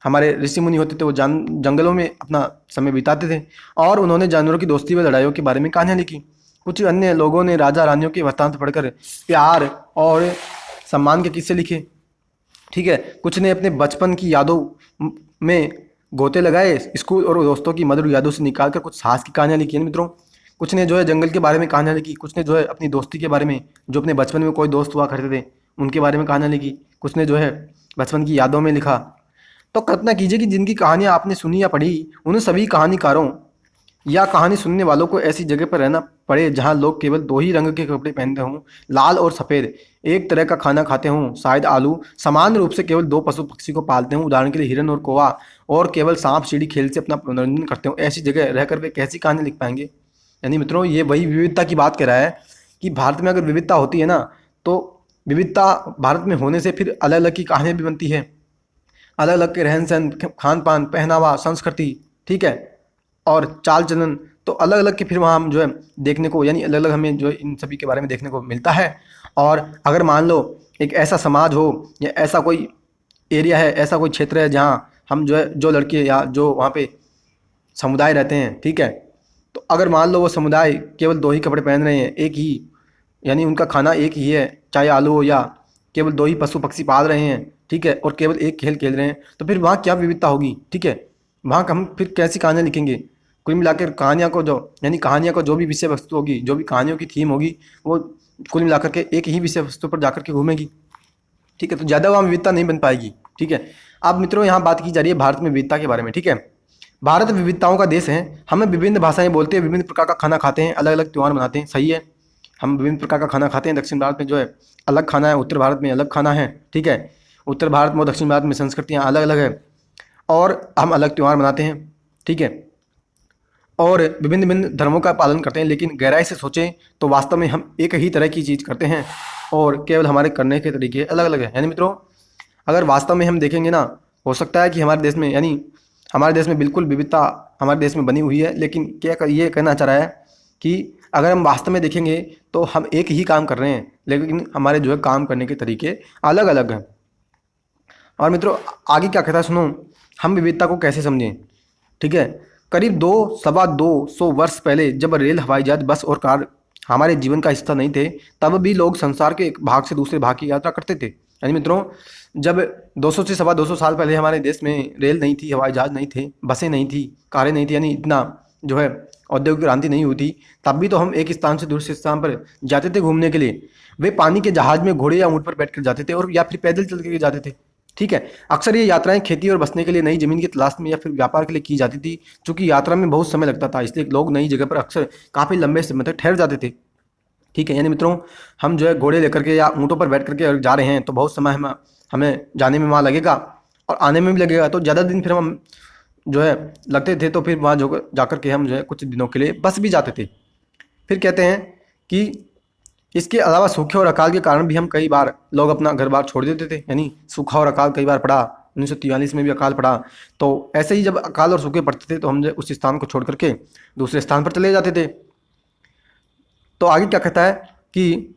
हमारे ऋषि मुनि होते थे वो जंगलों में अपना समय बिताते थे और उन्होंने जानवरों की दोस्ती व लड़ाइयों के बारे में कहानियाँ लिखी। कुछ अन्य लोगों ने राजा रानियों के वृत्तांत पढ़कर प्यार और सम्मान के किस्से लिखे, ठीक है। कुछ ने अपने बचपन की यादों में गोते लगाए, स्कूल और दोस्तों की मधुर यादों से निकाल कर कुछ साहस की कहानियाँ लिखी है मित्रों। कुछ ने जो है जंगल के बारे में कहानियाँ लिखी, कुछ ने जो है अपनी दोस्ती के बारे में, जो अपने बचपन में कोई दोस्त हुआ करते थे उनके बारे में कहानियाँ लिखी, कुछ ने जो है बचपन की यादों में लिखा। तो कल्पना कीजिए कि जिनकी कहानियाँ आपने सुनी या पढ़ी, उन सभी कहानीकारों या कहानी सुनने वालों को ऐसी जगह पर रहना पड़े जहां लोग केवल दो ही रंग के कपड़े पहनते हों, लाल और सफ़ेद, एक तरह का खाना खाते हों, शायद आलू, समान रूप से केवल दो पशु पक्षी को पालते हों, उदाहरण के लिए हिरन और कौवा, और केवल सांप सीढ़ी खेल से अपना मनोरंजन करते हों। ऐसी जगह रहकर वे कैसी कहानी लिख पाएंगे। यानी मित्रों, ये वही विविधता की बात कह रहा है कि भारत में अगर विविधता होती है ना, तो विविधता भारत में होने से फिर अलग अलग की कहानियाँ भी बनती है, अलग अलग के रहन सहन, खान पान, पहनावा, संस्कृति, ठीक है, और चाल चलन, तो अलग अलग के फिर वहाँ हम जो है देखने को, यानी अलग अलग हमें जो है इन सभी के बारे में देखने को मिलता है। और अगर मान लो एक ऐसा समाज हो या ऐसा कोई एरिया है, ऐसा कोई क्षेत्र है जहाँ हम जो है, जो लड़के या जो वहाँ पे समुदाय रहते हैं, ठीक है, तो अगर मान लो वो समुदाय केवल दो ही कपड़े पहन रहे हैं, एक ही, यानी उनका खाना एक ही है, चाहे आलू हो, या केवल दो ही पशु पक्षी पाल रहे हैं, ठीक है, और केवल एक खेल खेल रहे हैं, तो फिर वहाँ क्या विविधता होगी, ठीक है, वहाँ हम फिर कैसी कहानियाँ लिखेंगे। कुल मिलाकर कहानियाँ को जो, यानी कहानियाँ को जो भी विषय वस्तु होगी, जो भी कहानियों की थीम होगी, वो कुल मिलाकर के एक ही विषय वस्तु पर जाकर के घूमेगी, ठीक है, तो ज़्यादा वहाँ विविधता नहीं बन पाएगी, ठीक है। अब मित्रों, यहाँ बात की जा रही है भारत में विविधता के बारे में, ठीक है। भारत विविधताओं का देश है, हमें विभिन्न भाषाएं बोलते हैं, विभिन्न प्रकार का खाना खाते हैं, अलग अलग त्यौहार मनाते हैं, सही है, हम विभिन्न प्रकार का खाना खाते हैं। दक्षिण भारत में जो है अलग खाना है, उत्तर भारत में अलग खाना है, ठीक है, उत्तर भारत में और दक्षिण भारत में संस्कृतियाँ अलग अलग है और हम अलग त्यौहार मनाते हैं, ठीक है, और विभिन्न विभिन्न धर्मों का पालन करते हैं। लेकिन गहराई से सोचें तो वास्तव में हम एक ही तरह की चीज़ करते हैं और केवल हमारे करने के तरीके अलग अलग हैं। यानी मित्रों, अगर वास्तव में हम देखेंगे ना, हो सकता है कि हमारे देश में, यानी हमारे देश में बिल्कुल विविधता हमारे देश में बनी हुई है, लेकिन क्या ये कहना चाह रहा है कि अगर हम वास्तव में देखेंगे तो हम एक ही काम कर रहे हैं, लेकिन हमारे जो है काम करने के तरीके अलग अलग हैं। और मित्रों, आगे क्या कहता है सुनो, हम विविधता को कैसे समझें, ठीक है। करीब 200-225 वर्ष पहले जब रेल, हवाई जहाज, बस और कार हमारे जीवन का हिस्सा नहीं थे, तब भी लोग संसार के एक भाग से दूसरे भाग की यात्रा करते थे। यानी मित्रों, जब 200 से 225 साल पहले हमारे देश में रेल नहीं थी, हवाई जहाज नहीं थे, बसें नहीं थी, कारें नहीं थी, यानी इतना जो है औद्योगिक क्रांति नहीं हुई थी, तब भी तो हम एक स्थान से दूसरे स्थान पर जाते थे घूमने के लिए। वे पानी के जहाज में घोड़े या ऊँट पर बैठ कर जाते थे और या फिर पैदल चल के जाते थे, ठीक है। अक्सर ये यात्राएं खेती और बसने के लिए नई जमीन की तलाश में या फिर व्यापार के लिए की जाती थी। चूंकि यात्रा में बहुत समय लगता था, इसलिए लोग नई जगह पर अक्सर काफ़ी लंबे समय तक ठहर जाते थे। ठीक है, यानी मित्रों हम जो है घोड़े लेकर के या ऊँटों पर बैठ करके अगर जा रहे हैं तो बहुत समय हमें जाने में वहाँ लगेगा और आने में भी लगेगा, तो ज़्यादा दिन फिर हम जो है लगते थे, तो फिर वहाँ जो जाकर के हम जो है कुछ दिनों के लिए बस भी जाते थे। फिर कहते हैं कि इसके अलावा सूखे और अकाल के कारण भी हम कई बार लोग अपना घर बार छोड़ देते थे, यानी सूखा और अकाल कई बार पड़ा। 1943 में भी अकाल पड़ा, तो ऐसे ही जब अकाल और सूखे पड़ते थे तो हम जो उस स्थान को छोड़ करके दूसरे स्थान पर चले जाते थे। तो आगे क्या कहता है कि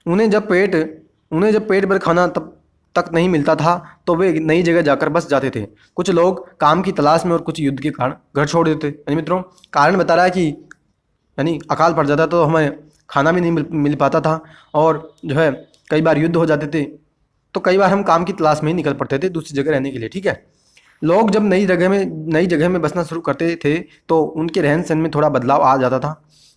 उन्हें जब पेट भर खाना तब तक नहीं मिलता था तो वे नई जगह जाकर बस जाते थे। कुछ लोग काम की तलाश में और कुछ युद्ध के कारण घर छोड़ देते। यानी मित्रों कारण बता रहा है कि यानी अकाल पड़ जाता तो हमें खाना भी नहीं मिल पाता था, और जो है कई बार युद्ध हो जाते थे, तो कई बार हम काम की तलाश में ही निकल पड़ते थे दूसरी जगह रहने के लिए। ठीक है, लोग जब नई जगह में बसना शुरू करते थे तो उनके रहन सहन में थोड़ा बदलाव आ जाता था।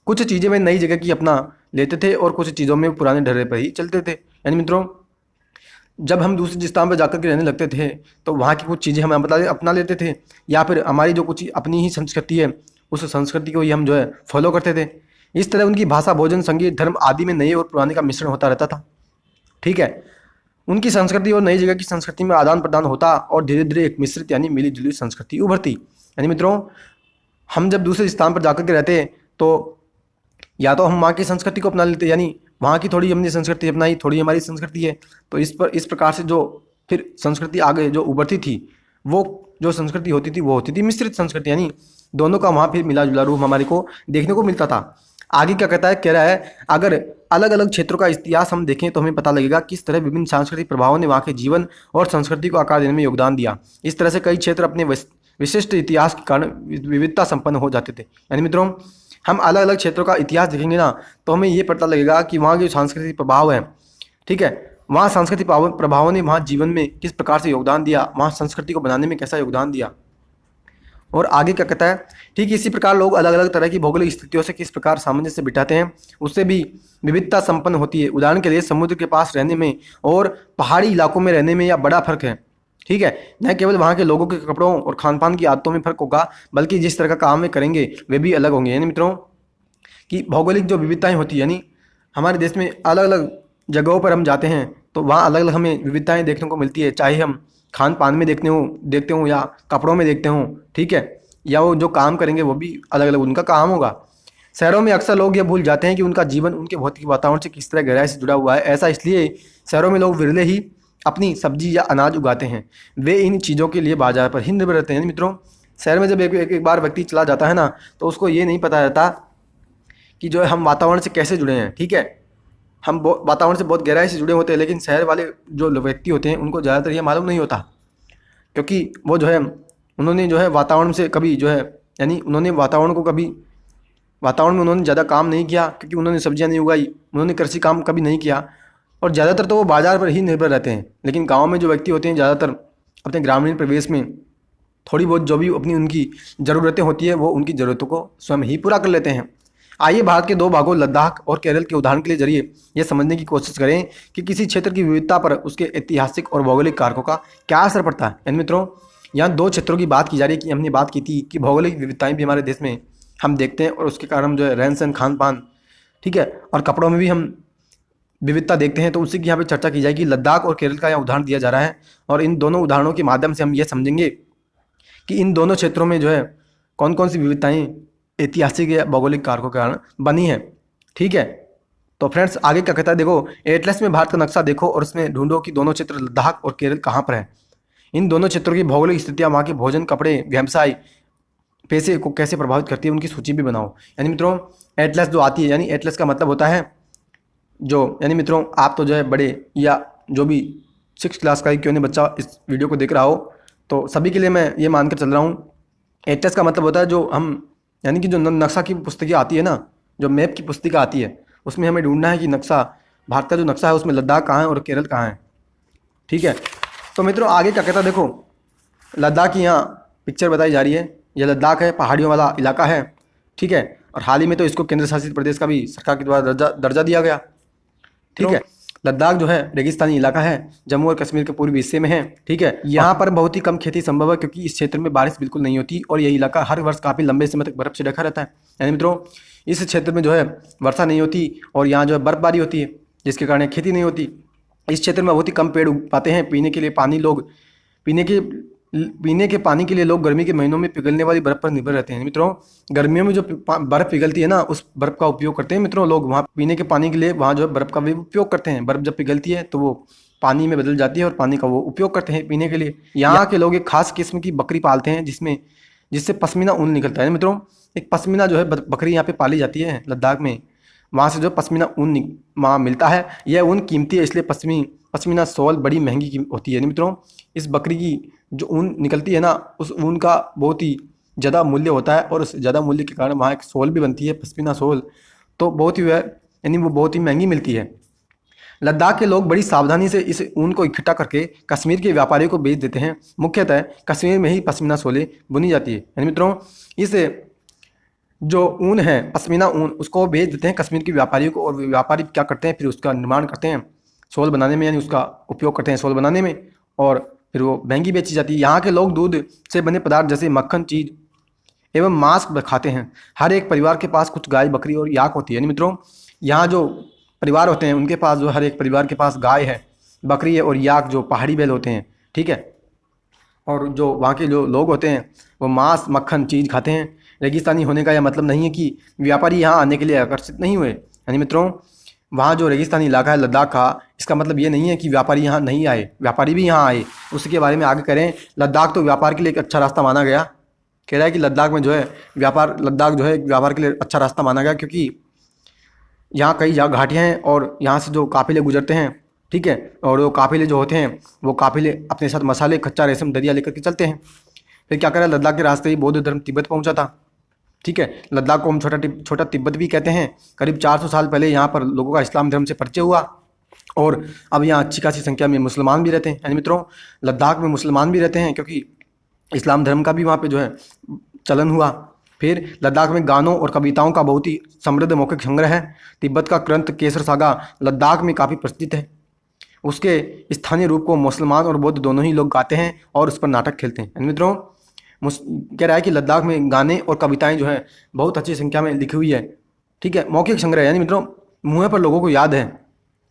कुछ चीज़ें वे नई जगह की अपना लेते थे और कुछ चीज़ों में पुराने ढर्रे पर ही चलते थे। यानी मित्रों जब हम दूसरे स्थान पर जाकर के रहने लगते थे तो वहाँ की कुछ चीज़ें हम अपना लेते थे, या फिर हमारी जो कुछ अपनी ही संस्कृति है उस संस्कृति को ही हम जो है फॉलो करते थे। इस तरह उनकी भाषा, भोजन, संगीत, धर्म आदि में नए और पुराने का मिश्रण होता रहता था। ठीक है, उनकी संस्कृति और नई जगह की संस्कृति में आदान प्रदान होता और धीरे धीरे एक मिश्रित यानी मिली जुली संस्कृति उभरती। यानी मित्रों हम जब दूसरे स्थान पर जाकर के रहते तो या तो हम वहाँ की संस्कृति को अपना लेते, यानी वहाँ की थोड़ी हमने संस्कृति अपनाई, थोड़ी हमारी संस्कृति है, तो इस प्रकार से जो फिर संस्कृति आगे जो उभरती थी, वो जो संस्कृति होती थी वो होती थी मिश्रित संस्कृति, यानी दोनों का वहाँ फिर मिला जुला रूप हमारे को देखने को मिलता था। आगे क्या कहता है, कह रहा है अगर अलग अलग क्षेत्रों का इतिहास हम देखें तो हमें पता लगेगा किस तरह विभिन्न सांस्कृतिक प्रभावों ने वहाँ के जीवन और संस्कृति को आकार देने में योगदान दिया। इस तरह से कई क्षेत्र अपने विशिष्ट इतिहास के कारण विविधता संपन्न हो जाते थे। यानी मित्रों हम अलग अलग क्षेत्रों का इतिहास देखेंगे ना तो हमें ये पता लगेगा कि वहाँ के सांस्कृतिक प्रभाव है, ठीक है, वहाँ सांस्कृतिक प्रभावों ने वहाँ जीवन में किस प्रकार से योगदान दिया, वहाँ संस्कृति को बनाने में कैसा योगदान दिया। और आगे क्या कहता है, ठीक इसी प्रकार लोग अलग अलग तरह की भौगोलिक स्थितियों से किस प्रकार सामंजस्य बिठाते हैं उससे भी विविधता संपन्न होती है। उदाहरण के लिए समुद्र के पास रहने में और पहाड़ी इलाकों में रहने में यह बड़ा फर्क है। ठीक है, न केवल वहाँ के लोगों के कपड़ों और खान पान की आदतों में फ़र्क होगा बल्कि जिस तरह का काम वे करेंगे वे भी अलग होंगे। यानी मित्रों कि भौगोलिक जो विविधताएं होती है, यानी हमारे देश में अलग अलग जगहों पर हम जाते हैं तो वहाँ अलग अलग हमें विविधताएं देखने को मिलती है, चाहे हम खान पान में देखते हों या कपड़ों में देखते हों। ठीक है, या वो जो काम करेंगे वो भी अलग अलग उनका काम होगा। शहरों में अक्सर लोग ये भूल जाते हैं कि उनका जीवन उनके भौतिक वातावरण से किस तरह गहराई से जुड़ा हुआ है। ऐसा इसलिए शहरों में लोग विरले ही अपनी सब्जी या अनाज उगाते हैं, वे इन चीज़ों के लिए बाजार पर ही निर्भर रहते हैं। मित्रों शहर में जब एक बार व्यक्ति चला जाता है ना तो उसको ये नहीं पता रहता कि जो है हम वातावरण से कैसे जुड़े हैं। ठीक है, हम वातावरण से बहुत गहराई से जुड़े होते हैं, लेकिन शहर वाले जो व्यक्ति होते हैं उनको ज़्यादातर ये मालूम नहीं होता, क्योंकि वो जो है उन्होंने जो है वातावरण से कभी जो है यानी उन्होंने वातावरण में उन्होंने ज़्यादा काम नहीं किया, क्योंकि उन्होंने सब्जियां नहीं उगाई, उन्होंने कृषि काम कभी नहीं किया, और ज़्यादातर तो वो बाज़ार पर ही निर्भर रहते हैं। लेकिन गाँव में जो व्यक्ति होते हैं ज़्यादातर अपने ग्रामीण परिवेश में थोड़ी बहुत जो भी अपनी उनकी ज़रूरतें होती है वो उनकी ज़रूरतों को स्वयं ही पूरा कर लेते हैं। आइए भारत के दो भागों लद्दाख और केरल के उदाहरण के जरिए ये समझने की कोशिश करें कि किसी क्षेत्र की विविधता पर उसके ऐतिहासिक और भौगोलिक कारकों का क्या असर पड़ता है। यानी मित्रों यहाँ दो क्षेत्रों की बात की जा रही है कि हमने बात की थी कि भौगोलिक विविधताएं भी हमारे देश में हम देखते हैं और उसके कारण हम जो है रहन सहन, खान पान, ठीक है, और कपड़ों में भी हम विविधता देखते हैं। तो उसी की यहाँ पे चर्चा की जाएगी। लद्दाख और केरल का यहाँ उदाहरण दिया जा रहा है और इन दोनों उदाहरणों के माध्यम से हम ये समझेंगे कि इन दोनों क्षेत्रों में जो है कौन कौन सी विविधताएं ऐतिहासिक या भौगोलिक कारकों के कारण बनी है। ठीक है, तो फ्रेंड्स आगे क्या कहता है, देखो एटलस में भारत का नक्शा देखो और उसमें ढूंढो कि दोनों क्षेत्र लद्दाख और केरल कहाँ पर है। इन दोनों क्षेत्रों की भौगोलिक स्थितियाँ, वहाँ के भोजन, कपड़े, व्यवसाय, पैसे को कैसे प्रभावित करती है उनकी सूची भी बनाओ। यानी मित्रों एटलस जो आती है, यानी एटलस का मतलब होता है जो, यानी मित्रों आप तो जो है बड़े या जो भी 6th क्लास का ही क्यों नहीं बच्चा इस वीडियो को देख रहा हो तो सभी के लिए मैं ये मानकर चल रहा हूँ। एटलस का मतलब होता है जो हम यानी कि जो नक्शा की पुस्तिका आती है ना, जो मैप की पुस्तिका आती है, उसमें हमें ढूंढना है कि नक्शा, भारत का जो नक्शा है उसमें लद्दाख कहाँ है और केरल कहाँ है। ठीक है, तो मित्रों आगे क्या कहता है, देखो लद्दाख की यहाँ पिक्चर बताई जा रही है। यह लद्दाख है, पहाड़ियों वाला इलाका है। ठीक है, और हाल ही में तो इसको केंद्र शासित प्रदेश का भी सरकार के द्वारा दर्जा दिया गया। ठीक है, लद्दाख जो है रेगिस्तानी इलाका है, जम्मू और कश्मीर के पूर्वी हिस्से में है। ठीक है, यहाँ पर बहुत ही कम खेती संभव है क्योंकि इस क्षेत्र में बारिश बिल्कुल नहीं होती और यह इलाका हर वर्ष काफ़ी लंबे समय तक बर्फ से ढका रहता है। यानी मित्रों इस क्षेत्र में जो है वर्षा नहीं होती और यहाँ जो है बर्फबारी होती है, जिसके कारण खेती नहीं होती। इस क्षेत्र में बहुत ही कम पेड़ उग पाते हैं। पीने के लिए पानी लोग पीने के पानी के लिए लोग गर्मी के महीनों में पिघलने वाली बर्फ पर निर्भर रहते हैं। मित्रों गर्मियों में जो बर्फ पिघलती है ना, उस बर्फ का उपयोग करते हैं मित्रों लोग वहाँ पीने के पानी के लिए। वहाँ जो है बर्फ का भी उपयोग करते हैं। बर्फ जब पिघलती है तो वो पानी में बदल जाती है और पानी का वो उपयोग करते हैं पीने के लिए। यहाँ के लोग एक खास किस्म की बकरी पालते हैं जिससे पश्मीना ऊन निकलता है। मित्रों एक पश्मीना जो है बकरी यहाँ पे पाली जाती है लद्दाख में, वहाँ से जो पश्मीना ऊन वहाँ मिलता है। यह ऊन कीमती है, इसलिए पश्मीना शॉल बड़ी महंगी होती है। मित्रों इस बकरी की जो ऊन निकलती है ना, उस ऊन का बहुत ही ज़्यादा मूल्य होता है और उस ज़्यादा मूल्य के कारण वहाँ एक शॉल भी बनती है, पश्मीना शॉल। तो बहुत ही यानी वो बहुत ही महंगी मिलती है। लद्दाख के लोग बड़ी सावधानी से इस ऊन को इकट्ठा करके कश्मीर के व्यापारियों को बेच देते हैं। मुख्यतः कश्मीर में ही पश्मीना शॉलें बुनी जाती है। यानी मित्रों इस जो ऊन है पश्मीना ऊन, उसको बेच देते हैं कश्मीर के व्यापारियों को और व्यापारी क्या करते हैं फिर उसका निर्माण करते हैं शॉल बनाने में, यानी उसका उपयोग करते हैं शॉल बनाने में और फिर वो महंगी बेची जाती है। यहाँ के लोग दूध से बने पदार्थ जैसे मक्खन, चीज़ एवं मांस खाते हैं। हर एक परिवार के पास कुछ गाय, बकरी और याक होती है। यानी मित्रों यहाँ जो परिवार होते हैं उनके पास जो हर एक परिवार के पास गाय है, बकरी है और याक जो पहाड़ी बैल होते हैं। ठीक है, और जो वहाँ के जो लोग होते हैं वो मांस, मक्खन, चीज़ खाते हैं। रेगिस्तानी होने का यह मतलब नहीं है कि व्यापारी यहाँ आने के लिए आकर्षित नहीं हुए। यानी मित्रों वहाँ जो रेगिस्तानी इलाका है लद्दाख का, इसका मतलब ये नहीं है कि व्यापारी यहाँ नहीं आए, व्यापारी भी यहाँ आए। उसके बारे में आगे करें। लद्दाख तो व्यापार के लिए एक अच्छा रास्ता माना गया। कह रहा है कि लद्दाख में जो है लद्दाख जो है व्यापार के लिए अच्छा रास्ता माना गया क्योंकि यहाँ कई घाटियाँ हैं और यहाँ से जो काफिले गुजरते हैं। ठीक है, और वो काफिले जो होते हैं वो काफिले अपने साथ मसाले, कच्चा रेशम, दरिया लेकर के चलते हैं। फिर क्या करा, लद्दाख के रास्ते ही बौद्ध धर्म तिब्बत पहुँचा था। ठीक है, लद्दाख को हम छोटा तिब्बत भी कहते हैं। करीब 400 साल पहले यहाँ पर लोगों का इस्लाम धर्म से परिचय हुआ और अब यहाँ अच्छी खासी संख्या में मुसलमान भी रहते हैं। यानी मित्रों लद्दाख में मुसलमान भी रहते हैं क्योंकि इस्लाम धर्म का भी वहाँ पे जो है चलन हुआ। फिर लद्दाख में गानों और कविताओं का बहुत ही समृद्ध मौखिक संग्रह है। तिब्बत का ग्रंथ केसर सागा लद्दाख में काफ़ी प्रचलित है। उसके स्थानीय रूप को मुसलमान और बौद्ध दोनों ही लोग गाते हैं और उस पर नाटक खेलते हैं। यानी मित्रों कह रहा है कि लद्दाख में गाने और कविताएं जो है बहुत अच्छी संख्या में लिखी हुई है। ठीक है, मौखिक संग्रह यानी मित्रों मुँह पर लोगों को याद है।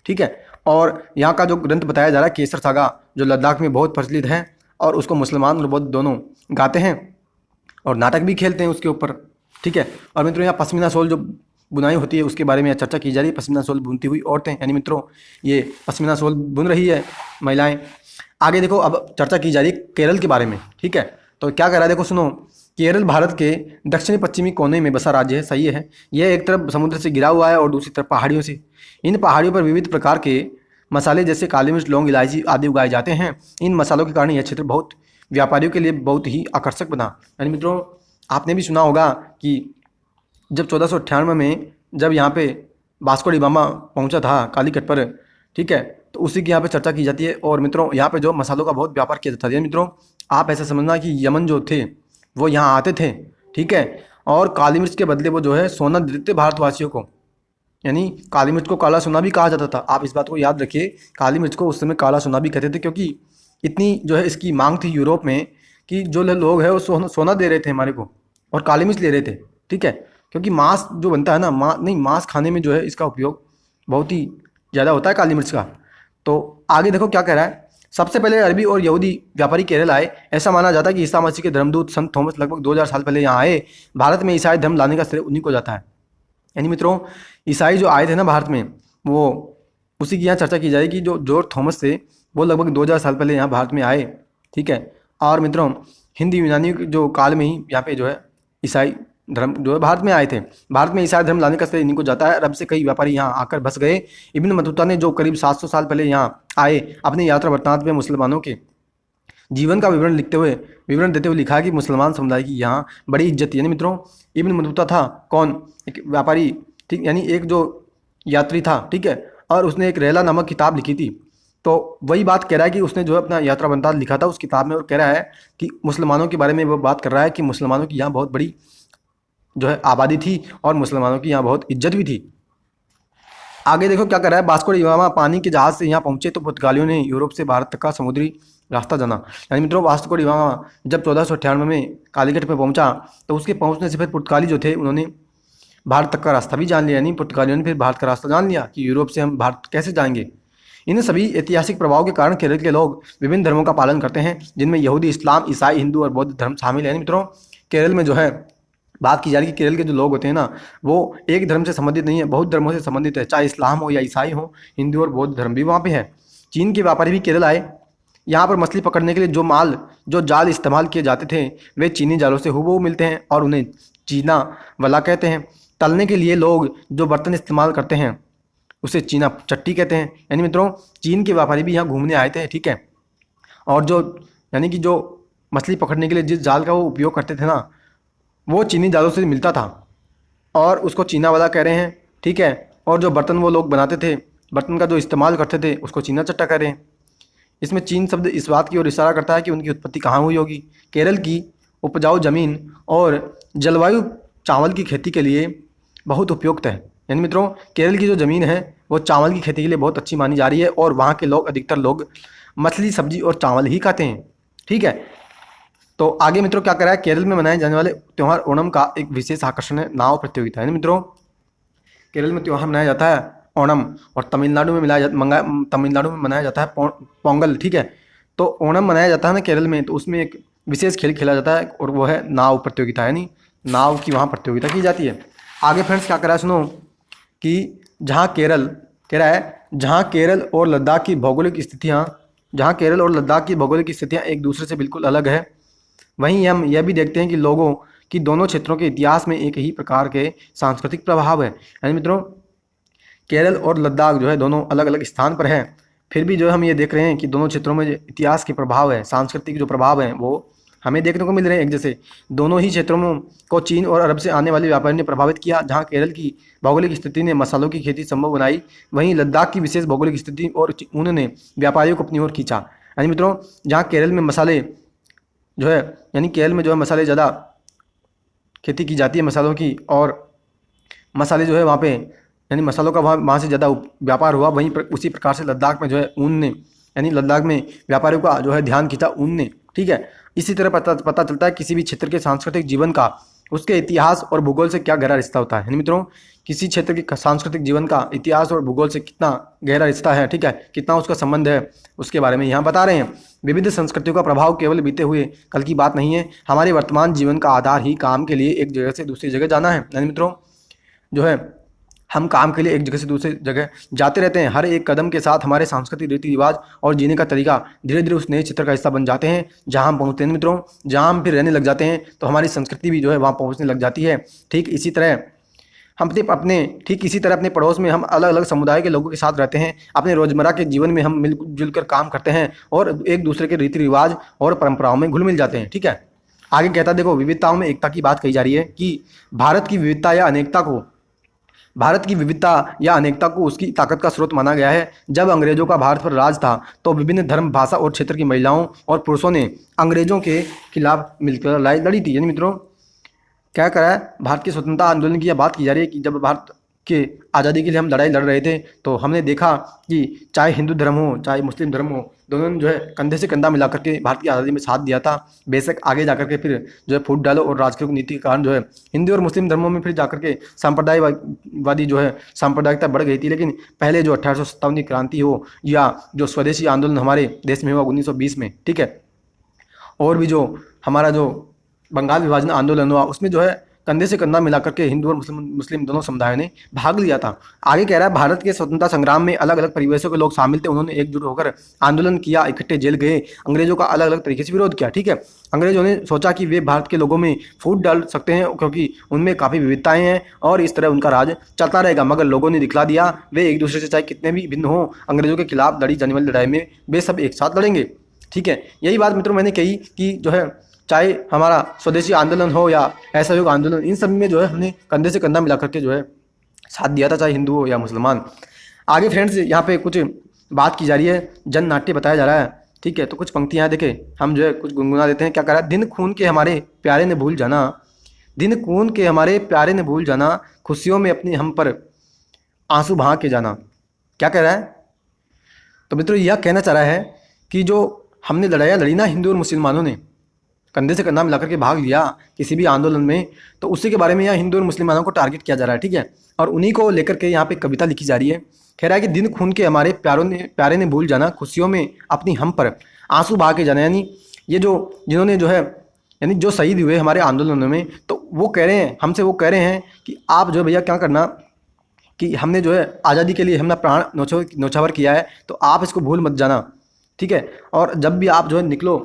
ठीक है, और यहाँ का जो ग्रंथ बताया जा रहा है केसर सागा, जो लद्दाख में बहुत प्रचलित है और उसको मुसलमान और बौद्ध दोनों गाते हैं और नाटक भी खेलते हैं उसके ऊपर। ठीक है, और मित्रों यहाँ पश्मीना शॉल जो बुनाई होती है उसके बारे में चर्चा की जा रही है। पश्मीना शॉल बुनती हुई औरतें, यानी मित्रों ये पश्मीना शॉल बुन रही है महिलाएं। आगे देखो, अब चर्चा की जा रही है केरल के बारे में। ठीक है, तो क्या कह रहा है देखो सुनो। केरल भारत के दक्षिणी पश्चिमी कोने में बसा राज्य है। सही है, यह एक तरफ समुद्र से घिरा हुआ है और दूसरी तरफ पहाड़ियों से। इन पहाड़ियों पर विविध प्रकार के मसाले जैसे काली मिर्च, लौंग, इलायची आदि उगाए जाते हैं। इन मसालों के कारण यह क्षेत्र बहुत व्यापारियों के लिए बहुत ही आकर्षक बना। यानी मित्रों आपने भी सुना होगा कि जब 1498 में जब यहाँ पे वास्को डी गामा पहुँचा था कालीकट पर, ठीक है, तो उसी की यहाँ पे चर्चा की जाती है। और मित्रों यहाँ पे जो मसालों का बहुत व्यापार किया जाता है। यानी मित्रों आप ऐसा समझना कि यमन जो थे वो यहाँ आते थे। ठीक है, और काली मिर्च के बदले वो जो है सोना देते थे भारतवासियों को। यानी काली मिर्च को काला सोना भी कहा जाता था। आप इस बात को याद रखिए, काली मिर्च को उस समय काला सोना भी कहते थे क्योंकि इतनी जो है इसकी मांग थी यूरोप में कि जो लोग हैं वो सोना दे रहे थे हमारे को और काली मिर्च ले रहे थे। ठीक है, क्योंकि मांस जो बनता है ना, मांस खाने में जो है इसका उपयोग बहुत ही ज़्यादा होता है काली मिर्च का। तो आगे देखो क्या कह रहा है। सबसे पहले अरबी और यहूदी व्यापारी केरल आए। ऐसा माना जाता है कि ईसा मसीह के धर्मदूत संत थॉमस लगभग 2000 साल पहले यहाँ आए। भारत में ईसाई धर्म लाने का श्रेय उन्हीं को जाता है। यानी मित्रों ईसाई जो आए थे ना भारत में, वो उसी की यहाँ चर्चा की जाएगी। जो जॉर्ज थॉमस थे वो लगभग 2000 साल पहले यहाँ भारत में आए। ठीक है, और मित्रों हिंदी यूनानी जो काल में ही यहाँ पे जो है ईसाई धर्म जो है भारत में आए थे। भारत में ईसाई धर्म लाने का श्रेय इन्हीं को जाता है। अरब से कई व्यापारी यहाँ आकर बस गए। इब्न बतूता ने जो करीब 700 साल पहले यहाँ आए, अपनी यात्रा वृत्तांत में मुसलमानों के जीवन का विवरण देते हुए लिखा कि मुसलमान समुदाय की यहाँ बड़ी इज्जत थी। यानी मित्रों इब्न बतूता था कौन, एक व्यापारी। ठीक, यानी एक जो यात्री था। ठीक है, और उसने एक रहला नामक किताब लिखी थी। तो वही बात कह रहा है कि उसने जो है अपना यात्रा वृत्तांत लिखा था उस किताब में, और कह रहा है कि मुसलमानों के बारे में वो बात कर रहा है कि मुसलमानों की यहाँ बहुत बड़ी जो है आबादी थी और मुसलमानों की यहाँ बहुत इज्जत भी थी। आगे देखो क्या कर रहा है, वास्को डी गामा पानी के जहाज से यहाँ पहुंचे तो पुर्तगालियों ने यूरोप से भारत तक का समुद्री रास्ता जाना। यानी मित्रों वास्को डी गामा जब 1498 में कालीकट पे पहुंचा तो उसके पहुंचने से फिर पुर्तगाली जो थे उन्होंने भारत तक का रास्ता भी जान लिया। यानी पुर्तगालियों ने फिर भारत का रास्ता जान लिया कि यूरोप से हम भारत कैसे जाएंगे। इन सभी ऐतिहासिक प्रभाव के कारण केरल के लोग विभिन्न धर्मों का पालन करते हैं, जिनमें यहूदी, इस्लाम, ईसाई, हिंदू और बौद्ध धर्म शामिल है। यानी मित्रों केरल में जो है बात की जा रही है कि केरल के जो लोग होते हैं ना वो एक धर्म से संबंधित नहीं है, बहुत धर्मों से संबंधित है, चाहे इस्लाम हो या ईसाई हो, हिंदू और बौद्ध धर्म भी वहाँ पे है। चीन के व्यापारी भी केरल आए। यहाँ पर मछली पकड़ने के लिए जो जाल इस्तेमाल किए जाते थे वे चीनी जालों से हूबहू मिलते हैं और उन्हें चीना वला कहते हैं। तलने के लिए लोग जो बर्तन इस्तेमाल करते हैं उसे चीना चट्टी कहते हैं। यानी मित्रों चीन के व्यापारी भी यहाँ घूमने आए थे, ठीक है। और जो यानी कि जो मछली पकड़ने के लिए जिस जाल का वो उपयोग करते थे ना वो चीनी जालों से मिलता था और उसको चीना वाला कह रहे हैं, ठीक है। और जो बर्तन वो लोग बनाते थे, बर्तन का जो इस्तेमाल करते थे उसको चीना चट्टा कह रहे हैं। इसमें चीन शब्द इस बात की ओर इशारा करता है कि उनकी उत्पत्ति कहाँ हुई होगी। केरल की उपजाऊ जमीन और जलवायु चावल की खेती के लिए बहुत उपयुक्त है। यानी मित्रों केरल की जो ज़मीन है वो चावल की खेती के लिए बहुत अच्छी मानी जा रही है और वहाँ के लोग अधिकतर लोग मछली, सब्जी और चावल ही खाते हैं, ठीक है। तो आगे मित्रों क्या करा है, केरल में मनाए जाने वाले त्यौहार ओणम का एक विशेष आकर्षण है नाव प्रतियोगिता। यानी मित्रों केरल में त्यौहार मनाया जाता है ओणम और तमिलनाडु में मनाया जाता है पोंगल, ठीक है। तो ओणम मनाया जाता है ना केरल में, तो उसमें एक विशेष खेल खेला जाता है और वो है नाव प्रतियोगिता। यानी नाव की वहाँ प्रतियोगिता की जाती है। आगे फ्रेंड्स क्या करा है सुनो कि जहाँ केरल कह रहा है जहाँ केरल और लद्दाख की भौगोलिक स्थितियाँ एक दूसरे से बिल्कुल अलग है, वहीं हम यह भी देखते हैं कि लोगों की दोनों क्षेत्रों के इतिहास में एक ही प्रकार के सांस्कृतिक प्रभाव है। यानी मित्रों केरल और लद्दाख जो है दोनों अलग अलग स्थान पर हैं, फिर भी जो हम ये देख रहे हैं कि दोनों क्षेत्रों में जो इतिहास के प्रभाव है, सांस्कृतिक जो प्रभाव हैं वो हमें देखने को मिल रहे हैं एक जैसे। दोनों ही क्षेत्रों को चीन और अरब से आने वाले व्यापारी ने प्रभावित किया। जहाँ केरल की भौगोलिक स्थिति ने मसालों की खेती संभव बनाई, वहीं लद्दाख की विशेष भौगोलिक स्थिति और उन्होंने व्यापारियों को अपनी ओर खींचा। यानी मित्रों जहाँ केरल में मसाले जो है यानी केरल में जो है मसाले ज़्यादा खेती की जाती है मसालों की, और मसाले जो है वहाँ पे यानी मसालों का वहाँ से ज़्यादा व्यापार हुआ। वहीं उसी प्रकार से लद्दाख में जो है ऊन ने यानी लद्दाख में व्यापारियों का जो है ध्यान खींचा ऊन ने, ठीक है। इसी तरह पता चलता है किसी भी क्षेत्र के सांस्कृतिक जीवन का उसके इतिहास और भूगोल से क्या गहरा रिश्ता होता है। यानी मित्रों किसी क्षेत्र के सांस्कृतिक जीवन का इतिहास और भूगोल से कितना गहरा रिश्ता है, ठीक है, कितना उसका संबंध है, उसके बारे में यहाँ बता रहे हैं। विविध संस्कृतियों का प्रभाव केवल बीते हुए कल की बात नहीं है, हमारे वर्तमान जीवन का आधार ही काम के लिए एक जगह से दूसरी जगह जाना है। यानी मित्रों जो है हम काम के लिए एक जगह से दूसरी जगह जाते रहते हैं। हर एक कदम के साथ हमारे सांस्कृतिक रीति रिवाज और जीने का तरीका धीरे धीरे उस नए क्षेत्र का हिस्सा बन जाते हैं जहां हम पहुंचते हैं। मित्रों जहां हम फिर रहने लग जाते हैं तो हमारी संस्कृति भी जो है वहां पहुंचने लग जाती है। ठीक इसी तरह अपने पड़ोस में हम अलग अलग समुदाय के लोगों के साथ रहते हैं। अपने रोजमर्रा के जीवन में हम मिलजुल कर काम करते हैं और एक दूसरे के रीति रिवाज और परंपराओं में घुल मिल जाते हैं, ठीक है। आगे कहता है देखो विविधताओं में एकता की बात कही जा रही है कि भारत की विविधता या अनेकता को उसकी ताकत का स्रोत माना गया है। जब अंग्रेजों का भारत पर राज था तो विभिन्न धर्म, भाषा और क्षेत्र की महिलाओं और पुरुषों ने अंग्रेजों के खिलाफ मिलकर लड़ाई लड़ी थी। यानी मित्रों क्या करा है, भारत के स्वतंत्रता आंदोलन की यह बात की जा रही है कि जब भारत के आज़ादी के लिए हम लड़ाई लड़ रहे थे तो हमने देखा कि चाहे हिंदू धर्म हो चाहे मुस्लिम धर्म हो, दोनों ने जो है कंधे से कंधा मिला करके भारत की आज़ादी में साथ दिया था। बेशक आगे जाकर के फिर जो है फूट डालो और राजकीय नीति के कारण जो है हिंदू और मुस्लिम धर्मों में फिर जाकर के सांप्रदायिकवादी जो है सांप्रदायिकता बढ़ गई थी। लेकिन पहले जो 1857 की क्रांति हो या जो स्वदेशी आंदोलन हमारे देश में हुआ 1920 में, ठीक है, और भी जो हमारा जो बंगाल विभाजन आंदोलन हुआ उसमें जो है कंधे से कंधा मिलाकर के हिंदू और मुस्लिम दोनों समुदायों ने भाग लिया था। आगे कह रहा है भारत के स्वतंत्रता संग्राम में अलग अलग परिवेशों के लोग शामिल थे। उन्होंने एकजुट होकर आंदोलन किया, इकट्ठे जेल गए, अंग्रेजों का अलग अलग तरीके से विरोध किया, ठीक है। अंग्रेजों ने सोचा कि वे भारत के लोगों में फूट डाल सकते हैं क्योंकि उनमें काफ़ी विविधताएं हैं और इस तरह उनका राज चलता रहेगा। मगर लोगों ने दिखला दिया वे एक दूसरे से चाहे कितने भी भिन्न हों, अंग्रेजों के खिलाफ लड़ी जाने वाली लड़ाई में वे सब एक साथ लड़ेंगे, ठीक है। यही बात मित्रों मैंने कही कि जो है चाहे हमारा स्वदेशी आंदोलन हो या असहयोग आंदोलन, इन सब में जो है हमने कंधे से कंधा मिला करके जो है साथ दिया था, चाहे हिंदू हो या मुसलमान। आगे फ्रेंड्स यहाँ पे कुछ बात की जा रही है, जन नाट्य बताया जा रहा है, ठीक है। तो कुछ पंक्तियाँ देखें, हम जो है कुछ गुनगुना देते हैं। क्या कह रहा है, दिन खून के हमारे प्यारे ने भूल जाना, दिन खून के हमारे प्यारे ने भूल जाना, खुशियों में अपनी हम पर आंसू बहा के जाना। क्या कह रहा है? तो मित्रों यह कहना चाह रहा है कि जो हमने लड़ाइयाँ लड़ी ना हिंदू और मुसलमानों ने, कंधे से कंधा मिलाकर के भाग लिया किसी भी आंदोलन में, तो उसी के बारे में यहाँ हिंदू और मुसलमानों को टारगेट किया जा रहा है, ठीक है। और उन्हीं को लेकर के यहाँ पे कविता लिखी जा रही है। कह रहा है कि दिन खून के हमारे प्यारे ने भूल जाना, खुशियों में अपनी हम पर आंसू बहा के जाना। यानी ये जो जिन्होंने जो है यानी जो शहीद हुए हमारे आंदोलनों में, तो वो कह रहे हैं हमसे, वो कह रहे हैं कि आप जो है भैया क्या करना कि हमने जो है आज़ादी के लिए हमने प्राण न्योछावर किया है, तो आप इसको भूल मत जाना, ठीक है। और जब भी आप जो है निकलो,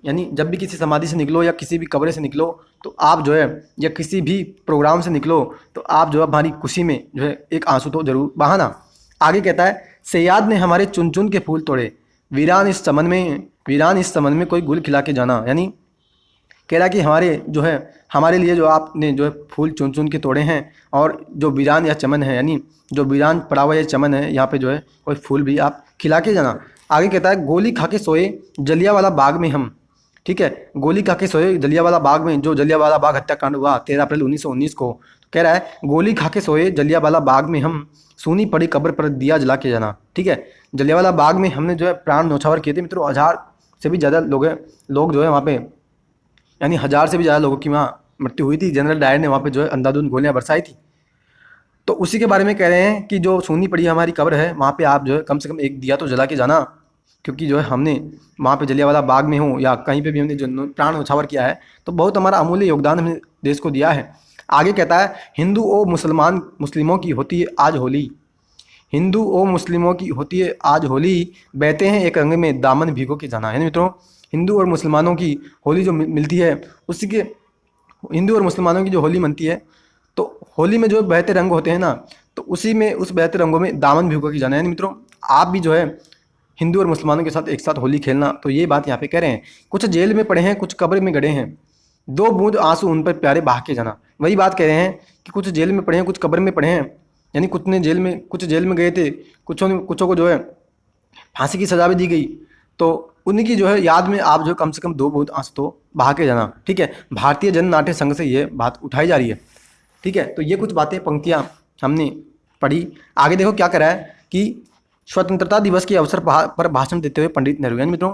यानी जब भी किसी समाधि से निकलो या किसी भी कब्र से निकलो, तो आप जो है या किसी भी प्रोग्राम से निकलो, तो आप जो है हमारी खुशी में जो है एक आंसू तो जरूर बहाना। आगे कहता है, सयाद ने हमारे चुन चुन के फूल तोड़े, वीरान इस चमन में कोई गुल खिला के जाना। यानी कह रहा कि हमारे लिए जो आपने जो है फूल चुन चुन के तोड़े हैं, और जो वीरान या चमन है, यानी जो वीरान पड़ा हुआ ये चमन है, यहाँ पे जो है कोई फूल भी आप खिला के जाना। आगे कहता है, गोली खा के सोए जलियांवाला बाग में हम, ठीक है, गोली खा के सोए जलियांवाला बाग में, जो जलियांवाला बाग हत्याकांड हुआ 13 अप्रैल 1919 को। कह रहा है, गोली खा के सोए जलियांवाला बाग में हम, सूनी पड़ी कब्र पर दिया जला के जाना, ठीक है। जलियांवाला बाग में हमने जो है प्राण न्योछावर किए थे मित्रों। 1000 से भी ज़्यादा लोग जो है वहाँ पे, यानी 1000 से भी ज़्यादा लोगों की वहाँ मृत्यु हुई थी। जनरल डायर ने वहाँ पे जो है अंधाधुंध गोलियाँ बरसाई थी। तो उसी के बारे में कह रहे हैं कि जो सूनी पड़ी हमारी कब्र है, वहाँ पे आप जो है कम से कम एक दिया तो जला के जाना, क्योंकि जो है हमने वहाँ पे जलियांवाला बाग में हो या कहीं पे भी हमने जो प्राण न्योछावर किया है, तो बहुत हमारा अमूल्य योगदान हमने देश को दिया है। आगे कहता है, हिंदू ओ मुस्लिमों की होती है आज होली, हिंदू ओ मुस्लिमों की होती है आज होली, बहते हैं एक रंग में दामन भिगो के जाना। यानी मित्रों हिंदू और मुसलमानों की होली जो मिलती है, उसी के हिंदू और मुसलमानों की जो होली मनती है, तो होली में जो बहते रंग होते हैं ना, तो उसी में उस बहते रंगों में दामन भिगो के जाना। यानी मित्रों आप भी जो है हिंदू और मुसलमानों के साथ एक साथ होली खेलना। तो ये बात यहाँ पे कह रहे हैं। कुछ जेल में पड़े हैं, कुछ कब्र में गड़े हैं, दो बूंद आंसू उन पर प्यारे बहा के जाना। वही बात कह रहे हैं कि कुछ जेल में पड़े हैं, कुछ कब्र में पड़े हैं, यानी कुछ जेल में गए थे, कुछों को जो है फांसी की सजा भी दी गई, तो उनकी जो है याद में आप जो कम से कम 2 बूंद आंसू तो बहा के जाना, ठीक है। भारतीय जन नाट्य संघ से ये बात उठाई जा रही है, ठीक है। तो ये कुछ बातें पंक्तियाँ हमने पढ़ी। आगे देखो क्या कह रहा है कि स्वतंत्रता दिवस के अवसर पर भाषण देते हुए पंडित नेहरू, यानी मित्रों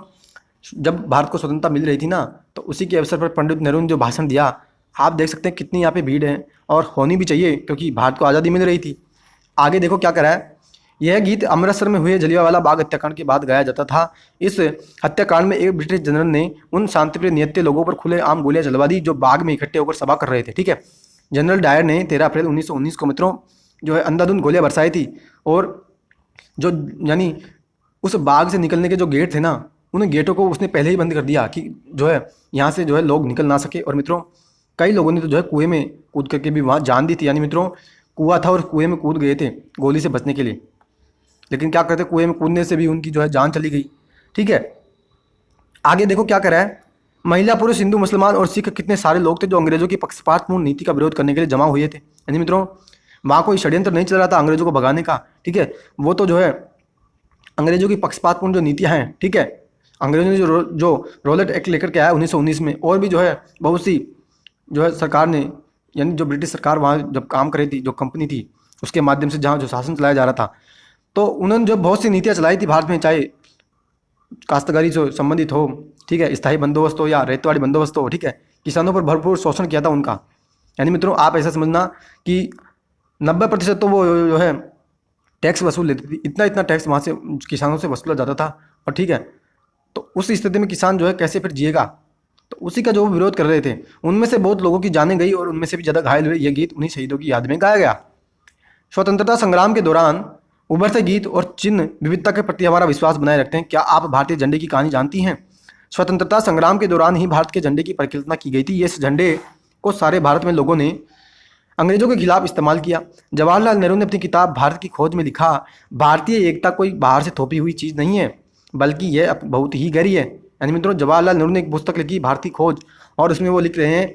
जब भारत को स्वतंत्रता मिल रही थी ना, तो उसी के अवसर पर पंडित नेहरू ने जो भाषण दिया, आप देख सकते हैं कितनी यहाँ पे भीड़ है, और होनी भी चाहिए क्योंकि भारत को आज़ादी मिल रही थी। आगे देखो क्या कह रहा है, यह गीत अमृतसर में हुए जलियांवाला बाग हत्याकांड के बाद गाया जाता था। इस हत्याकांड में एक ब्रिटिश जनरल ने उन शांतिप्रिय नियत्ते लोगों पर खुलेआम गोलियां चलवा दी जो बाग में इकट्ठे होकर सभा कर रहे थे, ठीक है। जनरल डायर ने 13 अप्रैल 1919 को मित्रों जो है अंधाधुंध गोलियां बरसाई थी, और जो यानी उस बाग से निकलने के जो गेट थे ना, उन गेटों को उसने पहले ही बंद कर दिया कि जो है यहाँ से जो है लोग निकल ना सके। और मित्रों कई लोगों ने तो जो है कुएं में कूद करके भी वहाँ जान दी थी। यानी मित्रों कुआं था और कुएं में कूद गए थे गोली से बचने के लिए, लेकिन क्या करते, कुएं में कूदने से भी उनकी जो है जान चली गई, ठीक है। आगे देखो क्या कर रहा है, महिला पुरुष हिंदू मुसलमान और सिख कितने सारे लोग थे जो अंग्रेजों की पक्षपातपूर्ण नीति का विरोध करने के लिए जमा हुए थे। यानी मित्रों वहाँ कोई षड्यंत्र नहीं चल रहा था अंग्रेजों को भगाने का, ठीक है। वो तो जो है अंग्रेजों की पक्षपातपूर्ण जो नीतियाँ हैं, ठीक है, अंग्रेजों ने जो रॉलेट एक्ट लेकर के आया 1919 में, और भी जो है बहुत सी जो है सरकार ने, यानी जो ब्रिटिश सरकार वहाँ जब काम कर रही थी, जो कंपनी थी उसके माध्यम से जहाँ जो शासन चलाया जा रहा था, तो उन्होंने जो बहुत सी नीतियाँ चलाई थी भारत में, चाहे काश्तकारी से संबंधित हो, ठीक है, स्थायी बंदोबस्त हो या रेतवाड़ी बंदोबस्त हो, ठीक है, किसानों पर भरपूर शोषण किया था उनका। यानी मित्रों आप ऐसा समझना कि 90% तो वो जो है टैक्स वसूल लेती थी, इतना टैक्स वहाँ से किसानों से वसूला जाता था, और ठीक है, तो उस स्थिति में किसान जो है कैसे फिर जिएगा, तो उसी का जो वो विरोध कर रहे थे, उनमें से बहुत लोगों की जानें गई और उनमें से भी ज़्यादा घायल हुए। ये गीत उन्हीं शहीदों की याद में गाया गया। स्वतंत्रता संग्राम के दौरान उभरते गीत और चिन्ह विविधता के प्रति हमारा विश्वास बनाए रखते हैं। क्या आप भारतीय झंडे की कहानी जानती हैं? स्वतंत्रता संग्राम के दौरान ही भारत के झंडे की परिकल्पना की गई थी। इस झंडे को सारे भारत में लोगों ने अंग्रेजों के खिलाफ इस्तेमाल किया। जवाहरलाल नेहरू ने अपनी किताब भारत की खोज में लिखा, भारतीय एकता कोई बाहर से थोपी हुई चीज़ नहीं है, बल्कि यह बहुत ही गहरी है। यानी मित्रों जवाहरलाल नेहरू ने एक पुस्तक लिखी भारतीय खोज, और उसमें वो लिख रहे हैं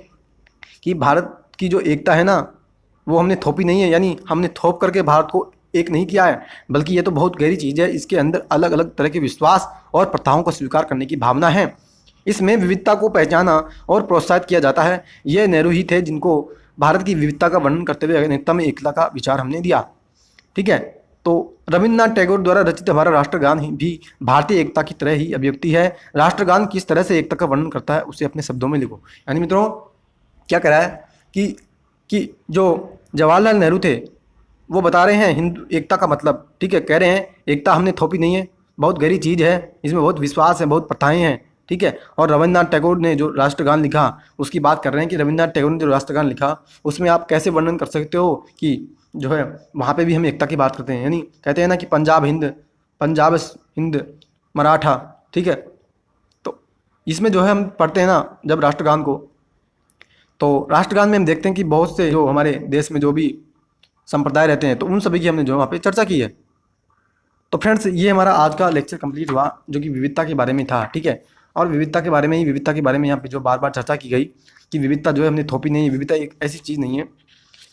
कि भारत की जो एकता है ना, वो हमने थोपी नहीं है, यानी हमने थोप करके भारत को एक नहीं किया है, बल्कि ये तो बहुत गहरी चीज़ है। इसके अंदर अलग अलग तरह के विश्वास और प्रथाओं को स्वीकार करने की भावना है। इसमें विविधता को पहचाना और प्रोत्साहित किया जाता है। ये नेहरू ही थे जिनको भारत की विविधता का वर्णन करते हुए अनेकता में एकता का विचार हमने दिया। ठीक है। तो रविन्द्रनाथ टैगोर द्वारा रचित हमारा राष्ट्रगान भी भारतीय एकता की तरह ही अभिव्यक्ति है। राष्ट्रगान किस तरह से एकता का वर्णन करता है उसे अपने शब्दों में लिखो। यानी मित्रों क्या करा है कि जो जवाहरलाल नेहरू थे वो बता रहे हैं हिंदू एकता का मतलब, ठीक है। कह रहे हैं एकता हमने थोपी नहीं है, बहुत गहरी चीज़ है, इसमें बहुत विश्वास है, बहुत प्रथाएं हैं, ठीक है। और रविन्द्रनाथ टैगोर ने जो राष्ट्रगान लिखा उसकी बात कर रहे हैं कि रविन्द्रनाथ टैगोर ने जो राष्ट्रगान लिखा उसमें आप कैसे वर्णन कर सकते हो कि जो है वहाँ पे भी हम एकता की बात करते हैं। यानी कहते हैं ना कि पंजाब हिंद मराठा, ठीक है। तो इसमें जो है हम पढ़ते हैं ना जब राष्ट्रगान को, तो राष्ट्रगान में हम देखते हैं कि बहुत से जो हमारे देश में जो भी संप्रदाय रहते हैं तो उन सभी की हमने जो वहाँ पे चर्चा की है। तो फ्रेंड्स ये हमारा आज का लेक्चर कंप्लीट हुआ जो कि विविधता के बारे में था, ठीक है। और विविधता के बारे में यहाँ पे जो बार बार चर्चा की गई कि विविधता जो है हमने थोपी नहीं है, विविधता एक ऐसी चीज़ नहीं है।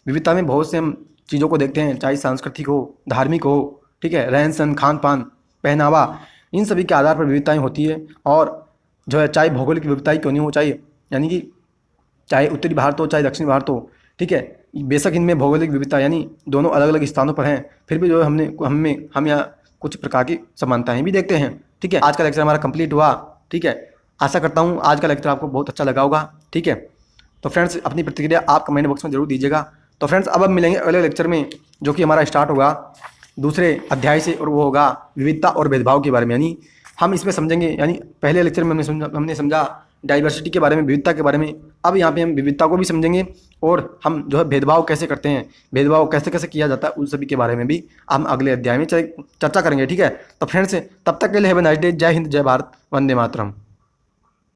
विविधता में बहुत से हम चीज़ों को देखते हैं, चाहे सांस्कृतिक हो, धार्मिक हो, ठीक है, रहन सहन, खान पान, पहनावा, इन सभी के आधार पर विविधताएँ होती है। और जो है चाहे भौगोलिक विविधताएँ क्यों नहीं हो, चाहिए यानी कि चाहे उत्तरी भारत हो चाहे दक्षिणी भारत हो, ठीक है। बेशक इनमें भौगोलिक विविधता यानी दोनों अलग अलग स्थानों पर हैं, फिर भी जो है हम यहाँ कुछ प्रकार की समानताएं भी देखते हैं, ठीक है। आज का लेक्चर हमारा कंप्लीट हुआ, ठीक है। आशा करता हूँ आज का लेक्चर आपको बहुत अच्छा लगा होगा, ठीक है। तो फ्रेंड्स अपनी प्रतिक्रिया आप कमेंट बॉक्स में जरूर दीजिएगा। तो फ्रेंड्स अब मिलेंगे अगले लेक्चर में जो कि हमारा स्टार्ट होगा दूसरे अध्याय से, और वो होगा विविधता और भेदभाव के बारे में। यानी हम इसमें समझेंगे, यानी पहले लेक्चर में हमने समझा डाइवर्सिटी के बारे में, विविधता के बारे में। अब यहाँ पे हम विविधता को भी समझेंगे और हम जो है भेदभाव कैसे करते हैं, भेदभाव कैसे कैसे किया जाता है, उन सभी के बारे में भी हम अगले अध्याय में चर्चा करेंगे, ठीक है। तो फ्रेंड्स तब तक के लिए हैव अ नाइस डे। जय हिंद, जय भारत, वंदे मातरम।